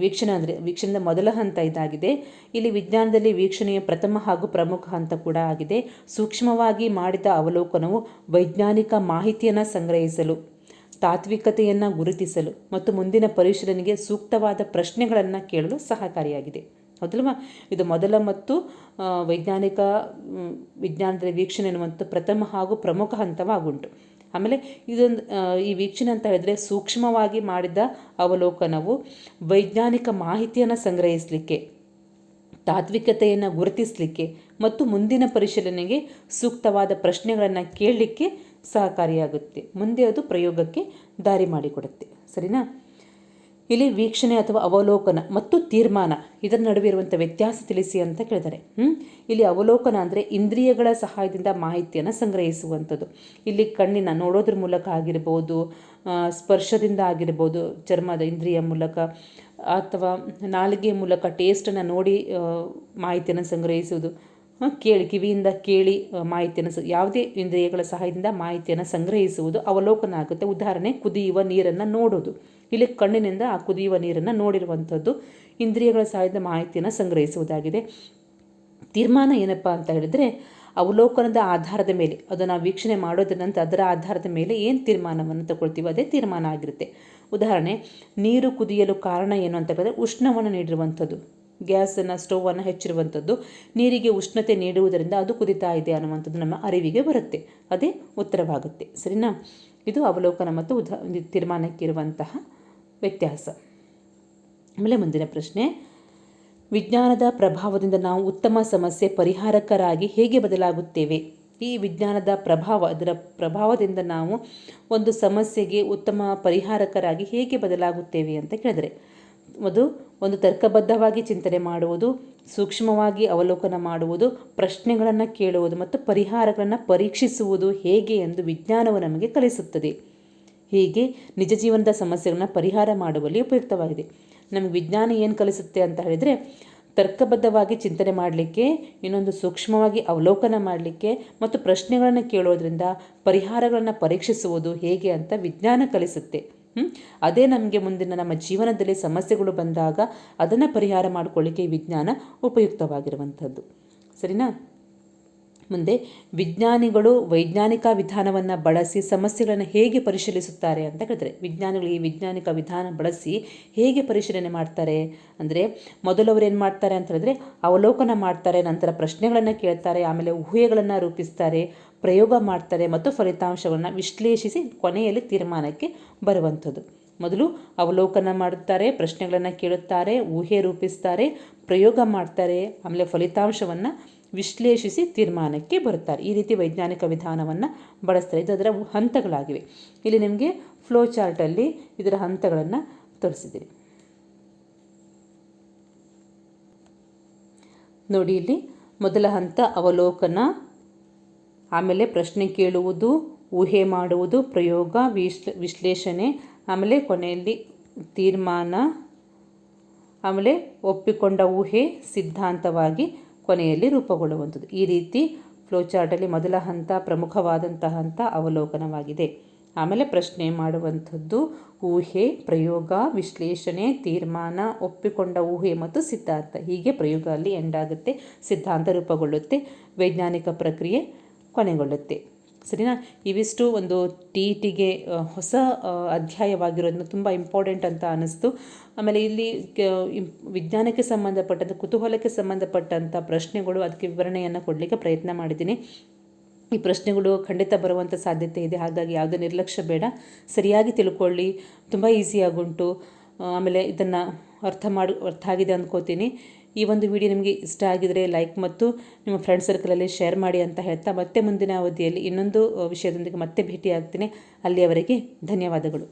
ವೀಕ್ಷಣೆಯ ಮೊದಲ ಹಂತ ಇದಾಗಿದೆ. ಇಲ್ಲಿ ವಿಜ್ಞಾನದಲ್ಲಿ ವೀಕ್ಷಣೆಯ ಪ್ರಥಮ ಹಾಗೂ ಪ್ರಮುಖ ಹಂತ ಕೂಡ ಆಗಿದೆ. ಸೂಕ್ಷ್ಮವಾಗಿ ಮಾಡಿದ ಅವಲೋಕನವು ವೈಜ್ಞಾನಿಕ ಮಾಹಿತಿಯನ್ನು ಸಂಗ್ರಹಿಸಲು, ತಾತ್ವಿಕತೆಯನ್ನು ಗುರುತಿಸಲು ಮತ್ತು ಮುಂದಿನ ಪರಿಶೀಲನೆಗೆ ಸೂಕ್ತವಾದ ಪ್ರಶ್ನೆಗಳನ್ನು ಕೇಳಲು ಸಹಕಾರಿಯಾಗಿದೆ. ಹೌದಲ್ವಾ? ಇದು ಮೊದಲ ಮತ್ತು ವಿಜ್ಞಾನದಲ್ಲಿ ವೀಕ್ಷಣೆ ಎನ್ನುವಂಥ ಪ್ರಥಮ ಹಾಗೂ ಪ್ರಮುಖ ಹಂತವಾಗುಂಟು. ಆಮೇಲೆ ಈ ವೀಕ್ಷಣೆ ಅಂತ ಹೇಳಿದ್ರೆ ಸೂಕ್ಷ್ಮವಾಗಿ ಮಾಡಿದ ಅವಲೋಕನವು ವೈಜ್ಞಾನಿಕ ಮಾಹಿತಿಯನ್ನು ಸಂಗ್ರಹಿಸಲಿಕ್ಕೆ, ತಾತ್ವಿಕತೆಯನ್ನು ಗುರುತಿಸಲಿಕ್ಕೆ ಮತ್ತು ಮುಂದಿನ ಪರಿಶೀಲನೆಗೆ ಸೂಕ್ತವಾದ ಪ್ರಶ್ನೆಗಳನ್ನು ಕೇಳಲಿಕ್ಕೆ ಸಹಕಾರಿಯಾಗುತ್ತೆ. ಮುಂದೆ ಅದು ಪ್ರಯೋಗಕ್ಕೆ ದಾರಿ ಮಾಡಿಕೊಡುತ್ತೆ. ಸರಿನಾ? ಇಲ್ಲಿ ವೀಕ್ಷಣೆ ಅಥವಾ ಅವಲೋಕನ ಮತ್ತು ತೀರ್ಮಾನ ಇದರ ನಡುವೆ ಇರುವಂಥ ವ್ಯತ್ಯಾಸ ತಿಳಿಸಿ ಅಂತ ಕೇಳಿದ್ದಾರೆ. ಇಲ್ಲಿ ಅವಲೋಕನ ಅಂದರೆ ಇಂದ್ರಿಯಗಳ ಸಹಾಯದಿಂದ ಮಾಹಿತಿಯನ್ನು ಸಂಗ್ರಹಿಸುವಂಥದ್ದು. ಇಲ್ಲಿ ಕಣ್ಣಿನ ನೋಡೋದ್ರ ಮೂಲಕ ಆಗಿರ್ಬೋದು, ಸ್ಪರ್ಶದಿಂದ ಆಗಿರ್ಬೋದು, ಚರ್ಮದ ಇಂದ್ರಿಯ ಮೂಲಕ ಅಥವಾ ನಾಲಿಗೆಯ ಮೂಲಕ ಟೇಸ್ಟನ್ನು ನೋಡಿ ಮಾಹಿತಿಯನ್ನು ಸಂಗ್ರಹಿಸುವುದು, ಕಿವಿಯಿಂದ ಕೇಳಿ ಮಾಹಿತಿಯನ್ನು ಯಾವುದೇ ಇಂದ್ರಿಯಗಳ ಸಹಾಯದಿಂದ ಮಾಹಿತಿಯನ್ನು ಸಂಗ್ರಹಿಸುವುದು ಅವಲೋಕನ ಆಗುತ್ತೆ. ಉದಾಹರಣೆ, ಕುದಿಯುವ ನೀರನ್ನು ನೋಡೋದು. ಇಲ್ಲಿ ಕಣ್ಣಿನಿಂದ ಆ ಕುದಿಯುವ ನೀರನ್ನು ನೋಡಿರುವಂಥದ್ದು ಇಂದ್ರಿಯಗಳ ಸಹಾಯದಿಂದ ಮಾಹಿತಿಯನ್ನು ಸಂಗ್ರಹಿಸುವುದಾಗಿದೆ. ತೀರ್ಮಾನ ಏನಪ್ಪ ಅಂತ ಹೇಳಿದರೆ ಅವಲೋಕನದ ಆಧಾರದ ಮೇಲೆ ಅದನ್ನು ವೀಕ್ಷಣೆ ಮಾಡೋದ್ರ ನಂತರ ಅದರ ಆಧಾರದ ಮೇಲೆ ಏನು ತೀರ್ಮಾನವನ್ನು ತಗೊಳ್ತೀವೋ ಅದೇ ತೀರ್ಮಾನ ಆಗಿರುತ್ತೆ. ಉದಾಹರಣೆ, ನೀರು ಕುದಿಯಲು ಕಾರಣ ಏನು ಅಂತ ಹೇಳಿದ್ರೆ ಉಷ್ಣವನ್ನು ನೀಡಿರುವಂಥದ್ದು, ಗ್ಯಾಸನ್ನು ಸ್ಟೌವನ್ನು ಹೆಚ್ಚಿರುವಂಥದ್ದು, ನೀರಿಗೆ ಉಷ್ಣತೆ ನೀಡುವುದರಿಂದ ಅದು ಕುದಿತಾ ಇದೆ ಅನ್ನುವಂಥದ್ದು ನಮ್ಮ ಅರಿವಿಗೆ ಬರುತ್ತೆ. ಅದೇ ಉತ್ತರವಾಗುತ್ತೆ. ಸರಿನಾ? ಇದು ಅವಲೋಕನ ಮತ್ತು ತೀರ್ಮಾನಕ್ಕಿರುವಂತಹ ವ್ಯತ್ಯಾಸ. ಆಮೇಲೆ ಮುಂದಿನ ಪ್ರಶ್ನೆ, ವಿಜ್ಞಾನದ ಪ್ರಭಾವದಿಂದ ನಾವು ಉತ್ತಮ ಸಮಸ್ಯೆ ಪರಿಹಾರಕರಾಗಿ ಹೇಗೆ ಬದಲಾಗುತ್ತೇವೆ? ಈ ವಿಜ್ಞಾನದ ಅದರ ಪ್ರಭಾವದಿಂದ ನಾವು ಒಂದು ಸಮಸ್ಯೆಗೆ ಉತ್ತಮ ಪರಿಹಾರಕರಾಗಿ ಹೇಗೆ ಬದಲಾಗುತ್ತೇವೆ ಅಂತ ಕೇಳಿದರೆ, ಒಂದು ತರ್ಕಬದ್ಧವಾಗಿ ಚಿಂತನೆ ಮಾಡುವುದು, ಸೂಕ್ಷ್ಮವಾಗಿ ಅವಲೋಕನ ಮಾಡುವುದು, ಪ್ರಶ್ನೆಗಳನ್ನು ಕೇಳುವುದು ಮತ್ತು ಪರಿಹಾರಗಳನ್ನು ಪರೀಕ್ಷಿಸುವುದು ಹೇಗೆ ಎಂದು ವಿಜ್ಞಾನವು ನಮಗೆ ಕಲಿಸುತ್ತದೆ. ಹೀಗೆ ನಿಜ ಜೀವನದ ಸಮಸ್ಯೆಗಳನ್ನು ಪರಿಹಾರ ಮಾಡುವಲ್ಲಿ ಉಪಯುಕ್ತವಾಗಿದೆ. ನಮಗೆ ವಿಜ್ಞಾನ ಏನು ಕಲಿಸುತ್ತೆ ಅಂತ ಹೇಳಿದರೆ, ತರ್ಕಬದ್ಧವಾಗಿ ಚಿಂತನೆ ಮಾಡಲಿಕ್ಕೆ, ಇನ್ನೊಂದು ಸೂಕ್ಷ್ಮವಾಗಿ ಅವಲೋಕನ ಮಾಡಲಿಕ್ಕೆ ಮತ್ತು ಪ್ರಶ್ನೆಗಳನ್ನು ಕೇಳೋದ್ರಿಂದ ಪರಿಹಾರಗಳನ್ನು ಪರೀಕ್ಷಿಸುವುದು ಹೇಗೆ ಅಂತ ವಿಜ್ಞಾನ ಕಲಿಸುತ್ತೆ. ಅದೇ ನಮಗೆ ಮುಂದಿನ ನಮ್ಮ ಜೀವನದಲ್ಲಿ ಸಮಸ್ಯೆಗಳು ಬಂದಾಗ ಅದನ್ನು ಪರಿಹಾರ ಮಾಡಿಕೊಳ್ಳಿಕ್ಕೆ ಈ ವಿಜ್ಞಾನ ಉಪಯುಕ್ತವಾಗಿರುವಂಥದ್ದು. ಸರಿನಾ? ಮುಂದೆ ವಿಜ್ಞಾನಿಗಳು ವೈಜ್ಞಾನಿಕ ವಿಧಾನವನ್ನು ಬಳಸಿ ಸಮಸ್ಯೆಗಳನ್ನು ಹೇಗೆ ಪರಿಶೀಲಿಸುತ್ತಾರೆ ಅಂತ ಹೇಳಿದ್ರೆ, ವಿಜ್ಞಾನಿಗಳು ಈ ವೈಜ್ಞಾನಿಕ ವಿಧಾನ ಬಳಸಿ ಹೇಗೆ ಪರಿಶೀಲನೆ ಮಾಡ್ತಾರೆ ಅಂದರೆ, ಮೊದಲು ಅವರು ಏನು ಮಾಡ್ತಾರೆ ಅಂತ ಹೇಳಿದ್ರೆ ಅವಲೋಕನ ಮಾಡ್ತಾರೆ, ನಂತರ ಪ್ರಶ್ನೆಗಳನ್ನು ಕೇಳ್ತಾರೆ, ಆಮೇಲೆ ಊಹೆಗಳನ್ನು ರೂಪಿಸ್ತಾರೆ, ಪ್ರಯೋಗ ಮಾಡ್ತಾರೆ ಮತ್ತು ಫಲಿತಾಂಶವನ್ನು ವಿಶ್ಲೇಷಿಸಿ ಕೊನೆಯಲ್ಲಿ ತೀರ್ಮಾನಕ್ಕೆ ಬರುವಂಥದ್ದು. ಮೊದಲು ಅವಲೋಕನ ಮಾಡುತ್ತಾರೆ, ಪ್ರಶ್ನೆಗಳನ್ನು ಕೇಳುತ್ತಾರೆ, ಊಹೆ ರೂಪಿಸ್ತಾರೆ, ಪ್ರಯೋಗ ಮಾಡ್ತಾರೆ, ಆಮೇಲೆ ಫಲಿತಾಂಶವನ್ನು ವಿಶ್ಲೇಷಿಸಿ ತೀರ್ಮಾನಕ್ಕೆ ಬರುತ್ತಾರೆ. ಈ ರೀತಿ ವೈಜ್ಞಾನಿಕ ವಿಧಾನವನ್ನು ಬಳಸ್ತಾರೆ. ಇದು ಅದರ ಹಂತಗಳಾಗಿವೆ. ಇಲ್ಲಿ ನಿಮಗೆ ಫ್ಲೋ ಚಾರ್ಟಲ್ಲಿ ಇದರ ಹಂತಗಳನ್ನು ತೋರಿಸಿದ್ದೀನಿ. ನೋಡಿ, ಇಲ್ಲಿ ಮೊದಲ ಹಂತ ಅವಲೋಕನ, ಆಮೇಲೆ ಪ್ರಶ್ನೆ ಕೇಳುವುದು, ಊಹೆ ಮಾಡುವುದು, ಪ್ರಯೋಗ, ವಿಶ್ಲೇಷಣೆ, ಆಮೇಲೆ ಕೊನೆಯಲ್ಲಿ ತೀರ್ಮಾನ, ಆಮೇಲೆ ಒಪ್ಪಿಕೊಂಡ ಊಹೆ ಸಿದ್ಧಾಂತವಾಗಿ ಕೊನೆಯಲ್ಲಿ ರೂಪುಗೊಳ್ಳುವಂಥದ್ದು. ಈ ರೀತಿ ಫ್ಲೋ ಚಾರ್ಟಲ್ಲಿ ಮೊದಲ ಹಂತ, ಪ್ರಮುಖವಾದಂತಹ ಹಂತ ಅವಲೋಕನವಾಗಿದೆ. ಆಮೇಲೆ ಪ್ರಶ್ನೆ ಮಾಡುವಂಥದ್ದು, ಊಹೆ, ಪ್ರಯೋಗ, ವಿಶ್ಲೇಷಣೆ, ತೀರ್ಮಾನ, ಒಪ್ಪಿಕೊಂಡ ಊಹೆ ಮತ್ತು ಸಿದ್ಧಾಂತ. ಹೀಗೆ ಪ್ರಯೋಗ ಅಲ್ಲಿ ಎಂಡ್ ಆಗುತ್ತೆ, ಸಿದ್ಧಾಂತ ರೂಪುಗೊಳ್ಳುತ್ತೆ, ವೈಜ್ಞಾನಿಕ ಪ್ರಕ್ರಿಯೆ ಕೊನೆಗೊಳ್ಳುತ್ತೆ. ಸರಿನಾ? ಇವಿಷ್ಟು ಒಂದು ಟಿಗೆ ಹೊಸ ಅಧ್ಯಾಯವಾಗಿರೋದನ್ನ ತುಂಬ ಇಂಪಾರ್ಟೆಂಟ್ ಅಂತ ಅನ್ನಿಸ್ತು. ಆಮೇಲೆ ಇಲ್ಲಿ ವಿಜ್ಞಾನಕ್ಕೆ ಸಂಬಂಧಪಟ್ಟಂಥ, ಕುತೂಹಲಕ್ಕೆ ಸಂಬಂಧಪಟ್ಟಂಥ ಪ್ರಶ್ನೆಗಳು, ಅದಕ್ಕೆ ವಿವರಣೆಯನ್ನು ಕೊಡಲಿಕ್ಕೆ ಪ್ರಯತ್ನ ಮಾಡಿದ್ದೀನಿ. ಈ ಪ್ರಶ್ನೆಗಳು ಖಂಡಿತ ಬರುವಂಥ ಸಾಧ್ಯತೆ ಇದೆ, ಹಾಗಾಗಿ ಯಾವುದೇ ನಿರ್ಲಕ್ಷ್ಯ ಬೇಡ, ಸರಿಯಾಗಿ ತಿಳ್ಕೊಳ್ಳಿ. ತುಂಬ ಈಸಿಯಾಗುಂಟು. ಆಮೇಲೆ ಇದನ್ನು ಅರ್ಥ ಆಗಿದೆ ಅಂದ್ಕೋತೀನಿ. ಈ ಒಂದು ವಿಡಿಯೋ ನಿಮಗೆ ಇಷ್ಟ ಆಗಿದರೆ ಲೈಕ್ ಮತ್ತು ನಿಮ್ಮ ಫ್ರೆಂಡ್ ಸರ್ಕಲಲ್ಲಿ ಶೇರ್ ಮಾಡಿ ಅಂತ ಹೇಳ್ತಾ, ಮತ್ತೆ ಮುಂದಿನ ಅವಧಿಯಲ್ಲಿ ಇನ್ನೊಂದು ವಿಷಯದೊಂದಿಗೆ ಮತ್ತೆ ಭೇಟಿ ಆಗ್ತೀನಿ. ಅಲ್ಲಿಯವರೆಗೆ ಧನ್ಯವಾದಗಳು.